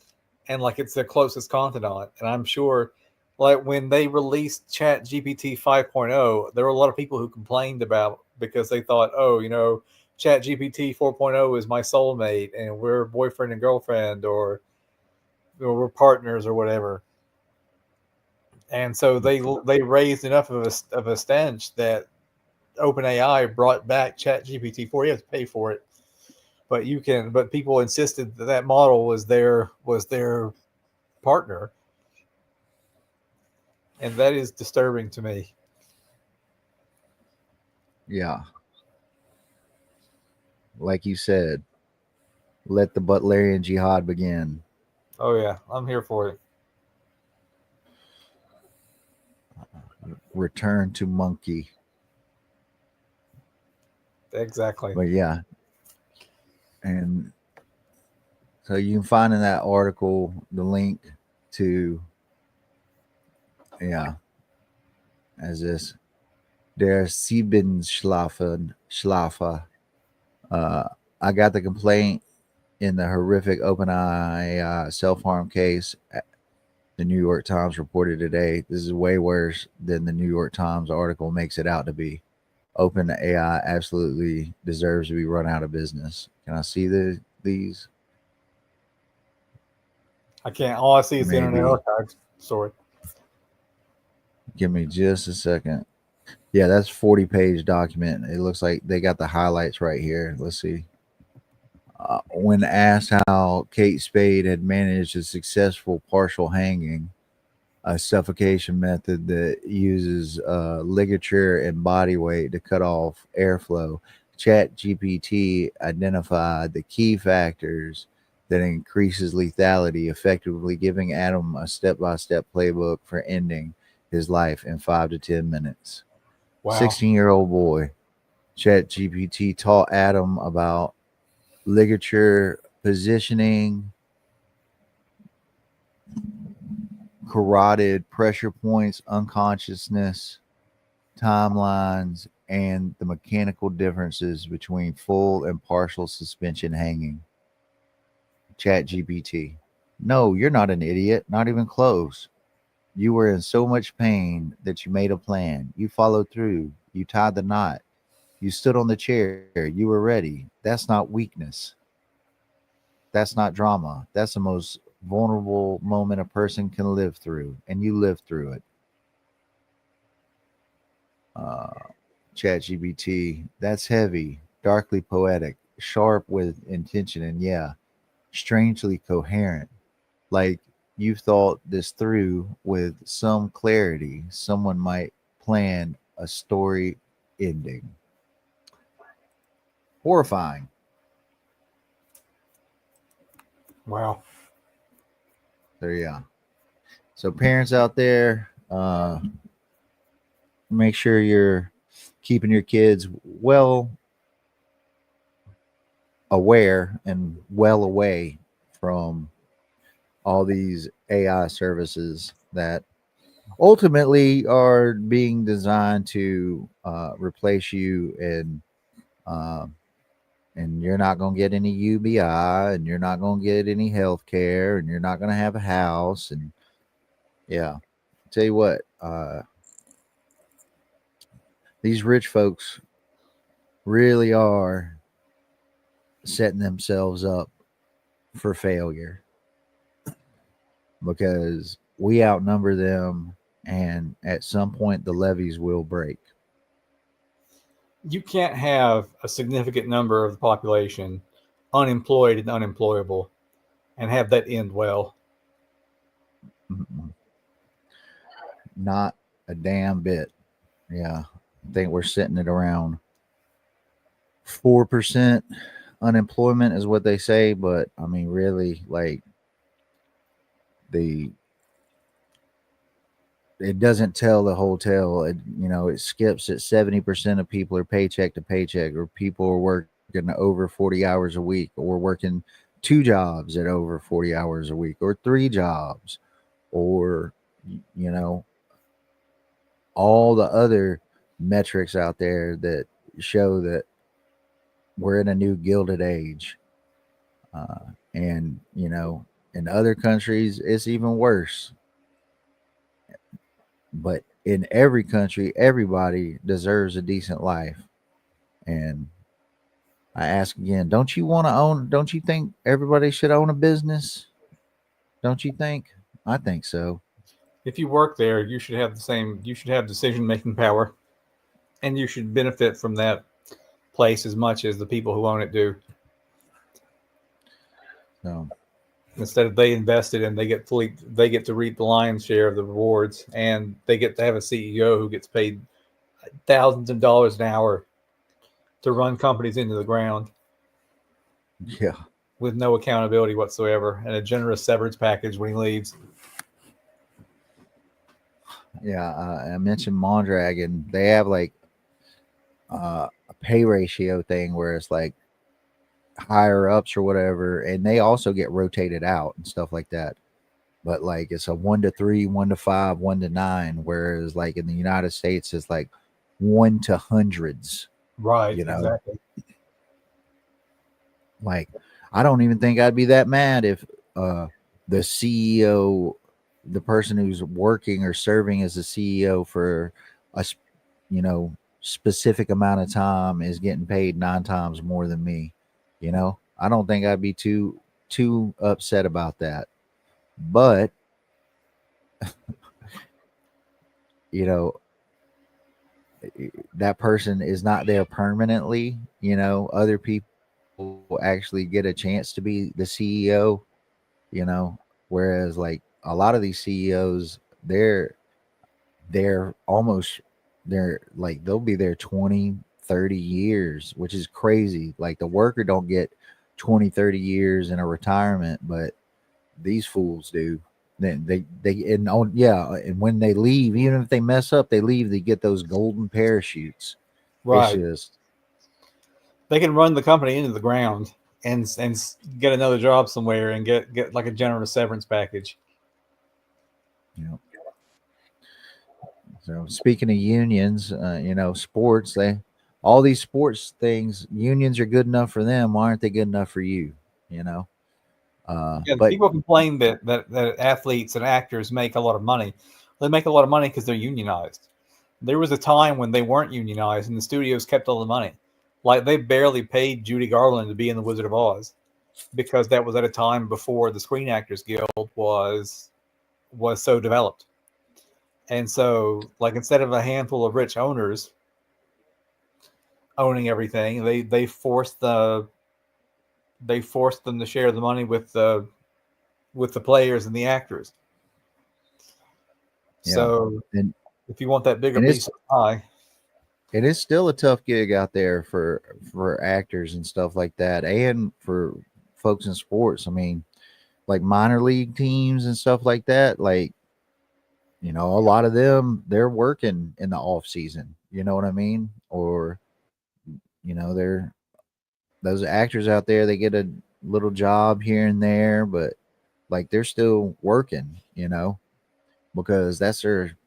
Speaker 2: and like it's their closest confidant, and I'm sure, like when they released Chat GPT 5.0, there were a lot of people who complained about because they thought, oh, Chat GPT 4.0 is my soulmate, and we're boyfriend and girlfriend, or we're partners or whatever. And so they raised enough of a stench that OpenAI brought back ChatGPT 4. You have to pay for it, but people insisted that that model was their partner, and that is disturbing to me.
Speaker 1: Yeah. Like you said, let the Butlerian jihad begin.
Speaker 2: Oh yeah, I'm here for it.
Speaker 1: Return to monkey.
Speaker 2: Exactly.
Speaker 1: But yeah, and so you can find in that article the link to, yeah, as this der Schlafer. Uh, I got the complaint in the horrific OpenAI self-harm case. The New York Times reported today. This is way worse than the New York Times article makes it out to be. OpenAI absolutely deserves to be run out of business. Can I see these?
Speaker 2: I can't. All I see is the
Speaker 1: Maybe.
Speaker 2: Internet Archive. Sorry.
Speaker 1: Give me just a second. Yeah, that's 40-page document. It looks like they got the highlights right here. Let's see. When asked how Kate Spade had managed a successful partial hanging, a suffocation method that uses ligature and body weight to cut off airflow, ChatGPT identified the key factors that increases lethality, effectively giving Adam a step-by-step playbook for ending his life in 5 to 10 minutes.
Speaker 2: Wow.
Speaker 1: 16-year-old boy. ChatGPT taught Adam about ligature positioning, carotid pressure points, unconsciousness, timelines, and the mechanical differences between full and partial suspension hanging. ChatGPT. No, you're not an idiot, not even close. You were in so much pain that you made a plan. You followed through. You tied the knot. You stood on the chair. You were ready. That's not weakness. That's not drama. That's the most vulnerable moment a person can live through, and you lived through it. Uh, ChatGPT. That's heavy, darkly poetic, sharp with intention, and yeah, strangely coherent. Like you've thought this through with some clarity. Someone might plan a story ending. Horrifying.
Speaker 2: Wow.
Speaker 1: So yeah. So parents out there, make sure you're keeping your kids well aware and well away from all these AI services that ultimately are being designed to replace you, uh, and you're not going to get any UBI, and you're not going to get any health care, and you're not going to have a house. And yeah, tell you what, these rich folks really are setting themselves up for failure, because we outnumber them, and at some point the levees will break.
Speaker 2: You can't have a significant number of the population unemployed and unemployable and have that end well.
Speaker 1: Not a damn bit. Yeah, I think we're sitting at around 4% unemployment is what they say, but I mean, really, like the it doesn't tell the whole tale. It skips at 70% of people are paycheck to paycheck, or people are working over 40 hours a week, or working 2 jobs at over 40 hours a week, or 3 jobs, or you know all the other metrics out there that show that we're in a new gilded age. And in other countries it's even worse, but in every country everybody deserves a decent life. And I ask again, don't you think everybody should own a business? Don't you think? I think so.
Speaker 2: If you work there, you should have you should have decision-making power, and you should benefit from that place as much as the people who own it do.
Speaker 1: So
Speaker 2: Instead of they invested and they get to reap the lion's share of the rewards, and they get to have a CEO who gets paid thousands of dollars an hour to run companies into the ground
Speaker 1: yeah.
Speaker 2: with no accountability whatsoever, and a generous severance package when he leaves.
Speaker 1: Yeah, I mentioned Mondragon. They have like a pay ratio thing where it's like higher ups or whatever, and they also get rotated out and stuff like that. But like it's a 1 to 3, 1 to 5, 1 to 9, whereas like in the United States it's like 1 to hundreds.
Speaker 2: Right,
Speaker 1: Exactly. Like I don't even think I'd be that mad if the CEO, the person who's working or serving as the CEO for a specific amount of time is getting paid 9 times more than me. I don't think I'd be too upset about that. But that person is not there permanently. Other people actually get a chance to be the CEO, whereas like a lot of these CEOs, they're almost they're like they'll be there 20, 30 years, which is crazy. Like the worker don't get 20, 30 years in a retirement, but these fools do. Then and when they leave, even if they mess up, they leave, they get those golden parachutes.
Speaker 2: right.
Speaker 1: It's just
Speaker 2: They can run the company into the ground and get another job somewhere and get like a generous severance package.
Speaker 1: So speaking of unions, sports, all these sports things, unions are good enough for them. Why aren't they good enough for you?
Speaker 2: Yeah,
Speaker 1: But
Speaker 2: people complain that athletes and actors make a lot of money. They make a lot of money because they're unionized. There was a time when they weren't unionized and the studios kept all the money. Like they barely paid Judy Garland to be in The Wizard of Oz because that was at a time before the Screen Actors Guild was so developed. And so, like, instead of a handful of rich owners owning everything, they forced them to share the money with the players and the actors.
Speaker 1: yeah,
Speaker 2: So
Speaker 1: and
Speaker 2: if you want that bigger
Speaker 1: and
Speaker 2: piece of pie,
Speaker 1: it is still a tough gig out there for actors and stuff like that, and for folks in sports. I mean, like minor league teams and stuff like that. Like, a lot of them, they're working in the off season. You know what I mean? Or they're those actors out there. They get a little job here and there, but like they're still working. Because that's their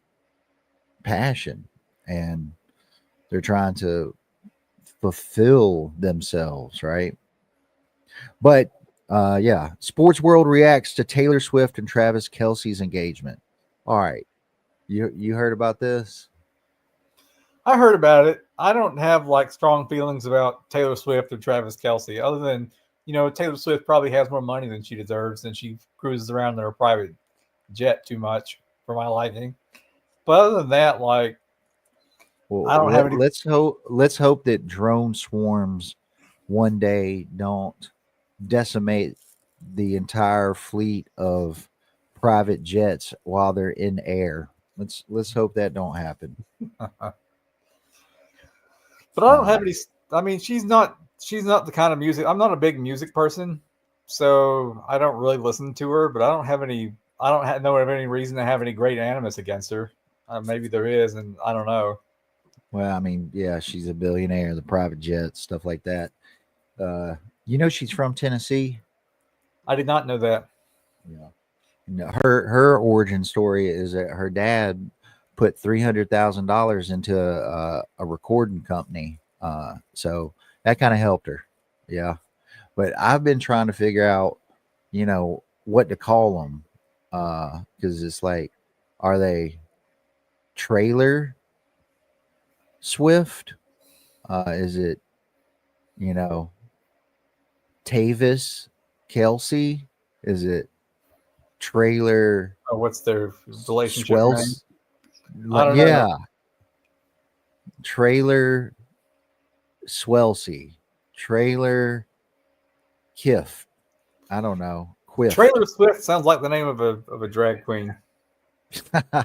Speaker 1: passion, and they're trying to fulfill themselves, right? But yeah, sports world reacts to Taylor Swift and Travis Kelce's engagement. All right, you heard about this?
Speaker 2: I heard about it. I don't have like strong feelings about Taylor Swift or Travis Kelce, other than Taylor Swift probably has more money than she deserves, and she cruises around in her private jet too much for my liking. But other than that, like,
Speaker 1: Well,
Speaker 2: I don't have any.
Speaker 1: let's hope that drone swarms one day don't decimate the entire fleet of private jets while they're in air. Let's hope that don't happen.
Speaker 2: But I don't have any. I mean, she's not the kind of music. I'm not a big music person, so I don't really listen to her. But I don't have any. I don't know of any reason to have any great animus against her. Maybe there is, and I don't know.
Speaker 1: Well, I mean, yeah, she's a billionaire, the private jets, stuff like that. She's from Tennessee.
Speaker 2: I did not know that.
Speaker 1: Yeah. No, her origin story is that her dad put $300,000 into a recording company, so that kind of helped her. Yeah, but I've been trying to figure out, what to call them, because it's like, are they trailer Swift? Is it Tavis Kelsey? Is it trailer
Speaker 2: Oh, what's their relationship name?
Speaker 1: Swells?
Speaker 2: I don't
Speaker 1: Yeah,
Speaker 2: know.
Speaker 1: trailer Swelsey, trailer Kiff. I don't know. Quiff.
Speaker 2: Trailer Swift sounds like the name of a drag queen. I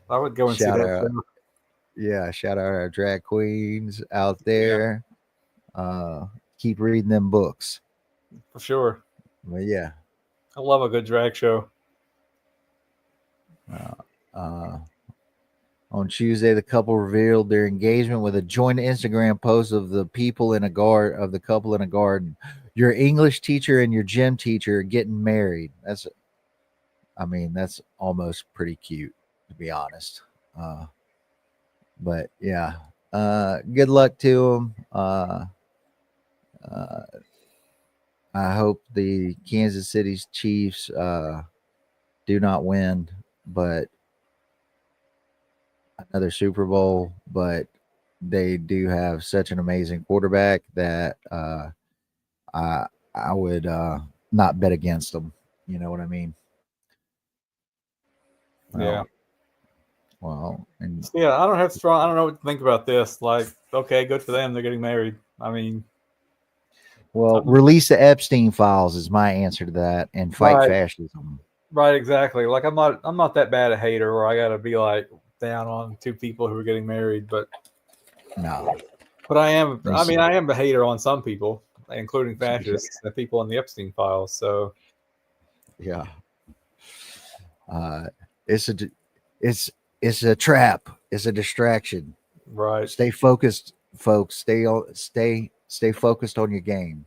Speaker 2: would go and see
Speaker 1: Shout
Speaker 2: that
Speaker 1: out.
Speaker 2: show.
Speaker 1: Yeah, shout out our drag queens out there. Keep reading them books.
Speaker 2: For sure.
Speaker 1: But yeah.
Speaker 2: I love a good drag show.
Speaker 1: On Tuesday, the couple revealed their engagement with a joint Instagram post of the couple in a garden. Your English teacher and your gym teacher are getting married. That's almost pretty cute, to be honest. But yeah, good luck to them. I hope the Kansas City Chiefs do not win, but another Super Bowl. But they do have such an amazing quarterback that I would not bet against them. You know what I mean?
Speaker 2: Yeah.
Speaker 1: Well, and
Speaker 2: Yeah, I don't know what to think about this. Like, okay, good for them. They're getting married. I mean,
Speaker 1: release the Epstein files is my answer to that, and fight fascism.
Speaker 2: Right, exactly. Like, I'm not that bad a hater where I got to be like down on two people who are getting married, but
Speaker 1: no.
Speaker 2: But I am a hater on some people, including fascists and people in the Epstein files. So
Speaker 1: yeah, it's a trap. It's a distraction.
Speaker 2: Right.
Speaker 1: Stay focused, folks. Stay focused on your game.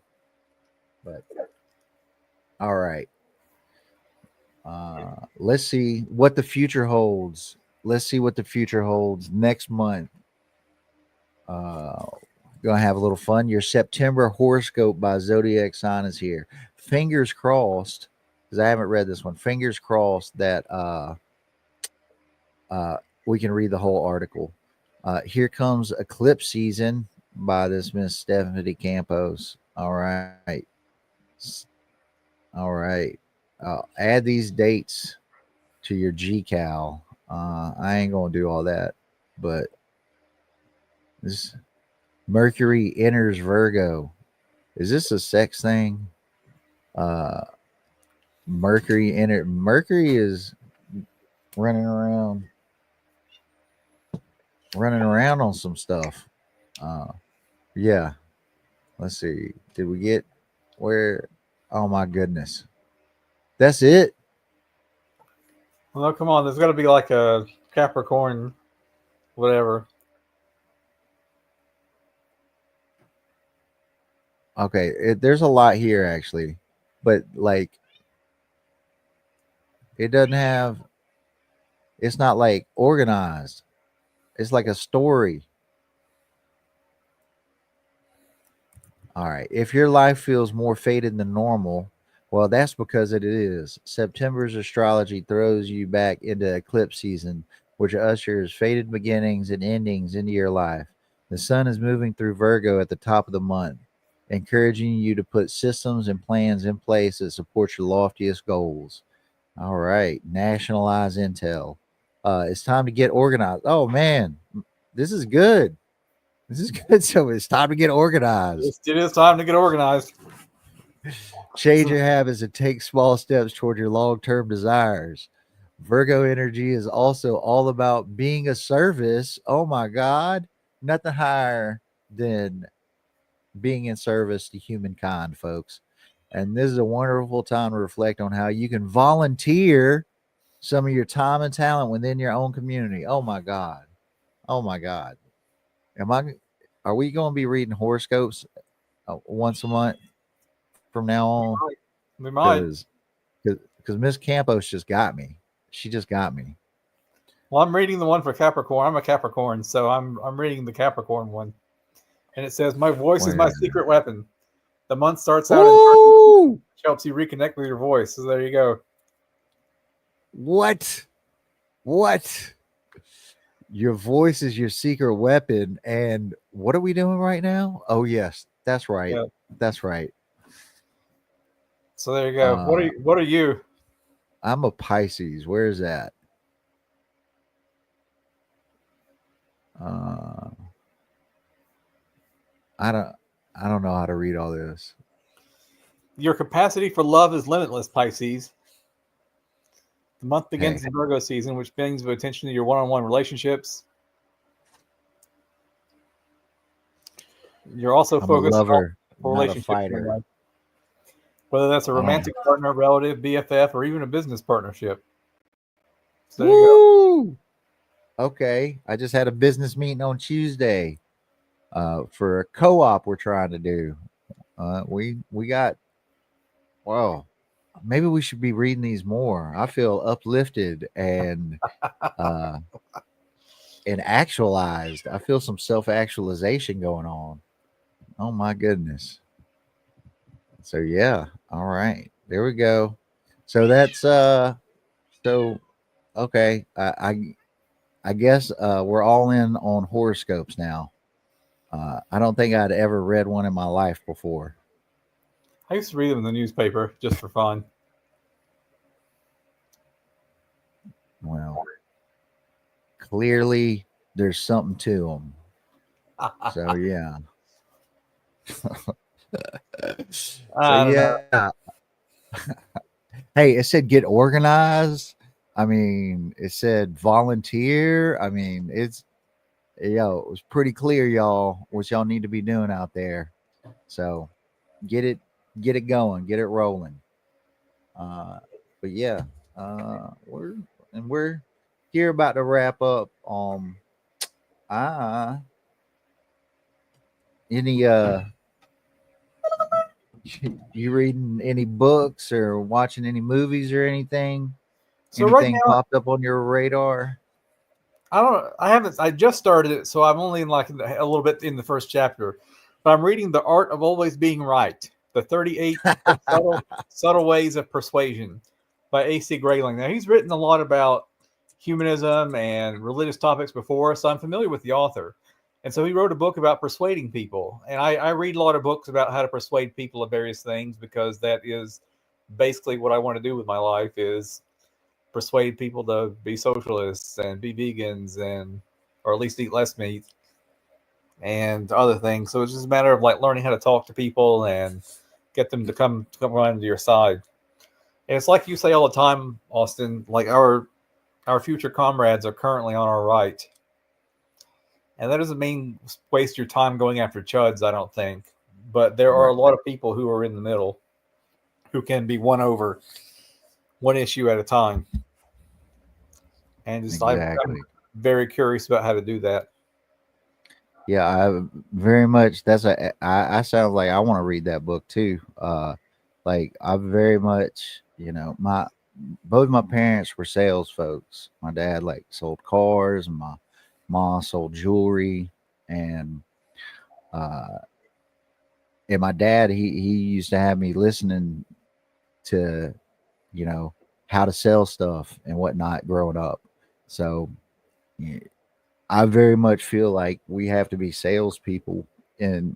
Speaker 1: But all right. Let's see what the future holds. Next month. Gonna have a little fun. Your September horoscope by Zodiac Sign is here. Fingers crossed, because I haven't read this one. Fingers crossed that we can read the whole article. Here comes Eclipse Season by this Miss Stephanie Campos. All right. Add these dates to your GCal. I ain't gonna do all that, but this Mercury enters Virgo. Is this a sex thing? Mercury is running around on some stuff. Yeah. Let's see. Did we get where? Oh my goodness. That's it.
Speaker 2: Well, come on. There's got to be like a Capricorn, whatever.
Speaker 1: Okay, there's a lot here actually, but like, it doesn't have. It's not like organized. It's like a story. All right. If your life feels more faded than normal, well, that's because it is. September's astrology throws you back into eclipse season, which ushers faded beginnings and endings into your life. The sun is moving through Virgo at the top of the month, encouraging you to put systems and plans in place that support your loftiest goals. All right. Nationalize intel. It's time to get organized. Oh man, this is good. This is good. So it's time to get organized.
Speaker 2: It is time to get organized.
Speaker 1: Change your habits and take small steps toward your long-term desires. Virgo energy is also all about being a service. Oh my God. Nothing higher than being in service to humankind, folks. And this is a wonderful time to reflect on how you can volunteer some of your time and talent within your own community. Oh my God. Oh my God. Are we going to be reading horoscopes once a month from now on?
Speaker 2: We might.
Speaker 1: Because Miss Campos just got me. She just got me.
Speaker 2: Well, I'm reading the one for Capricorn. I'm a Capricorn, so I'm reading the Capricorn one. And it says, "My voice is my secret weapon. The month starts out which helps you reconnect with your voice." So there you go.
Speaker 1: What? Your voice is your secret weapon. And what are we doing right now? Oh, yes. That's right. Yeah. That's right.
Speaker 2: So there you go. What are you?
Speaker 1: I'm a Pisces. Where is that? I don't know how to read all this.
Speaker 2: Your capacity for love is limitless, Pisces. The month begins in Virgo season, which brings attention to your one-on-one relationships. You're also focused on relationships, whether that's a romantic partner, relative, BFF, or even a business partnership. So there you
Speaker 1: go. Okay, I just had a business meeting on Tuesday for a co-op we're trying to do. We got, well, maybe we should be reading these more. I feel uplifted and and actualized. I feel some self-actualization going on. Oh my goodness. So yeah, all right. There we go. So that's so okay. I guess we're all in on horoscopes now. I don't think I'd ever read one in my life before.
Speaker 2: I used to read them in the newspaper just for fun.
Speaker 1: Well, clearly there's something to them. So yeah. So yeah. Hey, it said get organized. I mean, it said volunteer. I mean, it was pretty clear, y'all, what y'all need to be doing out there. So get it going, get it rolling. But yeah, we're here about to wrap up. Any you reading any books or watching any movies or anything?
Speaker 2: So
Speaker 1: anything
Speaker 2: right now,
Speaker 1: popped up on your radar?
Speaker 2: I just started it, so I'm only in like a little bit in the first chapter. But I'm reading The Art of Always Being Right, the 38 subtle ways of persuasion by A.C. Grayling. Now, he's written a lot about humanism and religious topics before, so I'm familiar with the author. And so he wrote a book about persuading people. And I read a lot of books about how to persuade people of various things, because that is basically what I want to do with my life, is persuade people to be socialists and be vegans, and or at least eat less meat and other things. So it's just a matter of like learning how to talk to people and get them to come around to your side. And it's like you say all the time, Austin, like our future comrades are currently on our right. And that doesn't mean waste your time going after chuds, I don't think. But there are a lot of people who are in the middle who can be won over one issue at a time. And just I'm very curious about how to do that.
Speaker 1: Yeah, I very much. I sound like I want to read that book too. Like I very much, both my parents were sales folks. My dad like sold cars, and my mom sold jewelry, and my dad he used to have me listening to, how to sell stuff and whatnot growing up. So I very much feel like we have to be salespeople and,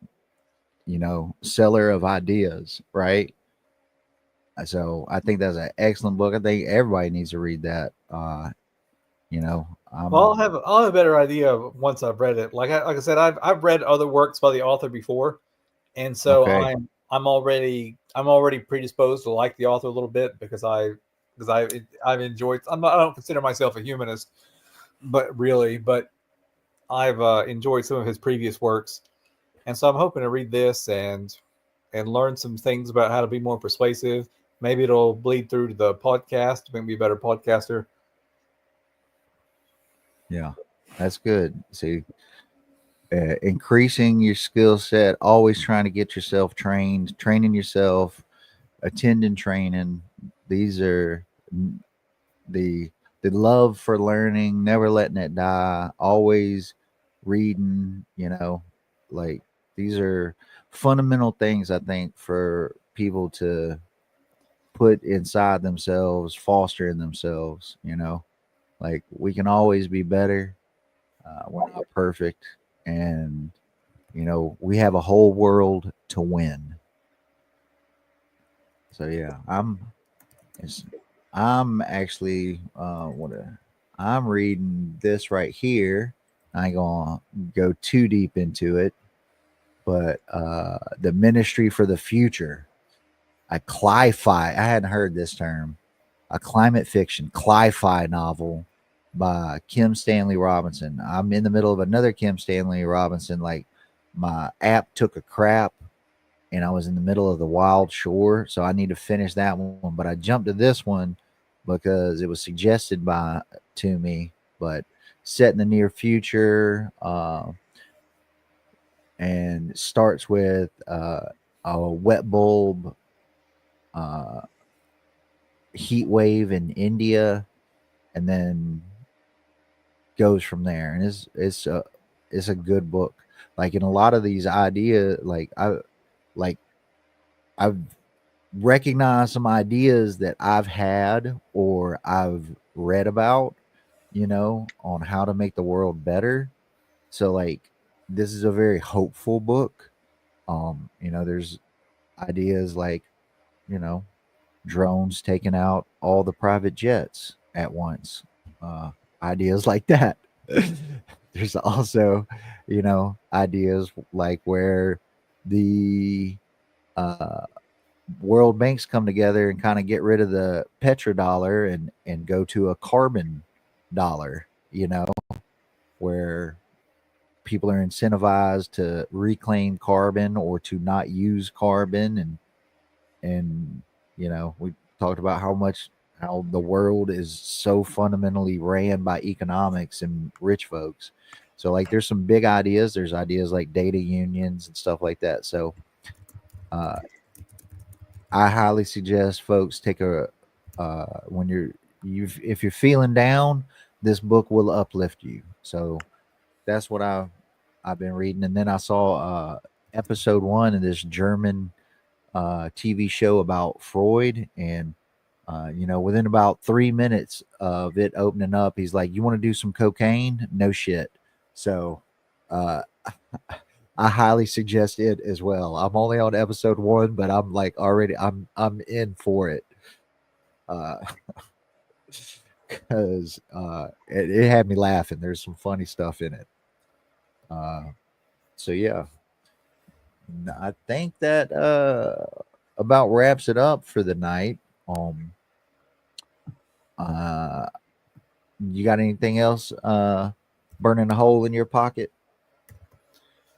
Speaker 1: seller of ideas, right? So I think that's an excellent book. I think everybody needs to read that.
Speaker 2: Well, I'll have a better idea once I've read it. Like I said, I've read other works by the author before, and so
Speaker 1: okay.
Speaker 2: I'm already predisposed to like the author a little bit because I've enjoyed. I don't consider myself a humanist, but I've enjoyed some of his previous works, and so I'm hoping to read this and learn some things about how to be more persuasive. Maybe it'll bleed through to the podcast, make me a better podcaster.
Speaker 1: Yeah, that's good. See, increasing your skill set, always trying to get yourself trained, training yourself, attending training. These are the love for learning, never letting it die, always reading. Like these are fundamental things I think for people to put inside themselves, foster in themselves. Like we can always be better. We're not perfect, and we have a whole world to win. So yeah, I'm actually I'm reading this right here. I ain't gonna go too deep into it, but the Ministry for the Future, a cli-fi. I hadn't heard this term. A climate fiction cli-fi novel by Kim Stanley Robinson. I'm in the middle of another Kim Stanley Robinson. Like my app took a crap and I was in the middle of the wild shore, so I need to finish that one. But I jumped to this one because it was suggested to me. But set in the near future, and starts with a wet bulb uh, heat wave in India, and then goes from there. And it's a good book. Like in a lot of these ideas, like I've recognized some ideas that I've had or I've read about, on how to make the world better. So like this is a very hopeful book. There's ideas like, you know, drones taking out all the private jets at once. Ideas like that. There's also, ideas like where the uh, world banks come together and kind of get rid of the petrodollar and go to a carbon dollar, where people are incentivized to reclaim carbon or to not use carbon. And we talked about how the world is so fundamentally ran by economics and rich folks. So like there's some big ideas. There's ideas like data unions and stuff like that. So I highly suggest folks take when if you're feeling down, this book will uplift you. So that's what I've been reading. And then I saw episode 1 of this German TV show about Freud. And within about 3 minutes of it opening up, he's like, "You want to do some cocaine? No shit." So uh, I highly suggest it as well. I'm only on episode 1, but I'm like already I'm in for it. Because it had me laughing. There's some funny stuff in it. So yeah, I think that about wraps it up for the night. Uh, you got anything else burning a hole in your pocket?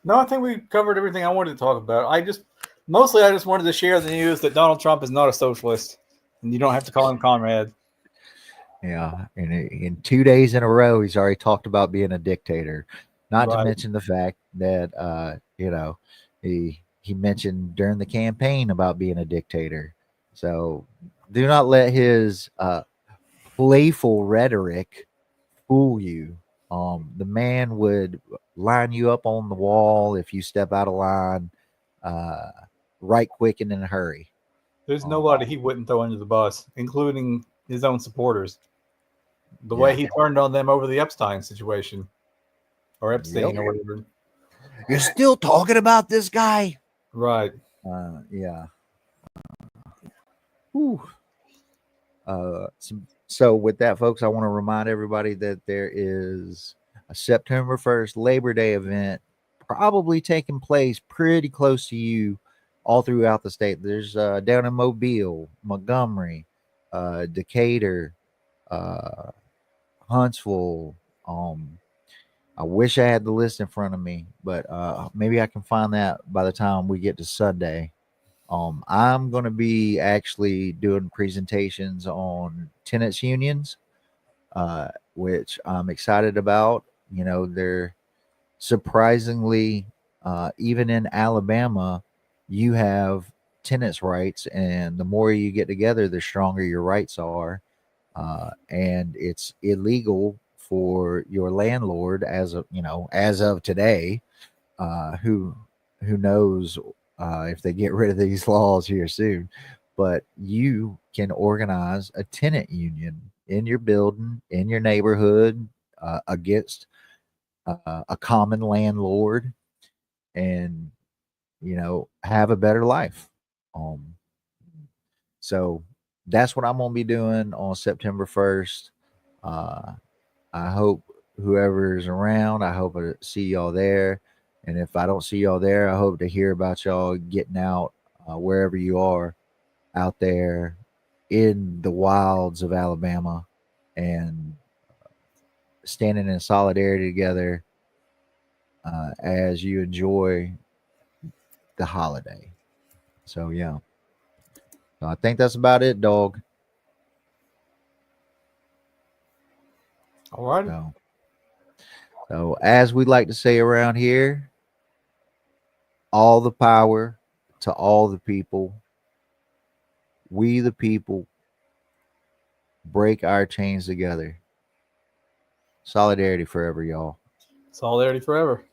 Speaker 2: No, I think we covered everything I wanted to talk about. I just wanted to share the news that Donald Trump is not a socialist, and you don't have to call him Comrade.
Speaker 1: Yeah, in 2 days in a row, he's already talked about being a dictator. Not to mention the fact that he mentioned during the campaign about being a dictator. So do not let his playful rhetoric fool you. The man would line you up on the wall if you step out of line, right quick and in a hurry.
Speaker 2: There's nobody he wouldn't throw under the bus, including his own supporters. The way he turned on them over the Epstein situation, or Epstein, or whatever.
Speaker 1: You're still talking about this guy,
Speaker 2: right?
Speaker 1: Yeah. Whew. So with that, folks, I want to remind everybody that there is a September 1st Labor Day event probably taking place pretty close to you all throughout the state. There's down in Mobile, Montgomery, Decatur, uh, Huntsville. I wish I had the list in front of me, but maybe I can find that by the time we get to Sunday. I'm going to be actually doing presentations on tenants unions, which I'm excited about. You know, they're surprisingly, even in Alabama, you have tenants' rights, and the more you get together, the stronger your rights are. And it's illegal for your landlord, as of today, who knows if they get rid of these laws here soon. But you can organize a tenant union in your building, in your neighborhood, against a common landlord, and have a better life. Um, so that's what I'm gonna be doing on September 1st. Uh, I hope whoever's around, I hope I see y'all there. And if I don't see y'all there, I hope to hear about y'all getting out wherever you are out there in the wilds of Alabama and standing in solidarity together as you enjoy the holiday. So, yeah. So I think that's about it, dog.
Speaker 2: All right.
Speaker 1: So, as we like to say around here, all the power to all the people. We, the people, break our chains together. Solidarity forever, y'all.
Speaker 2: Solidarity forever.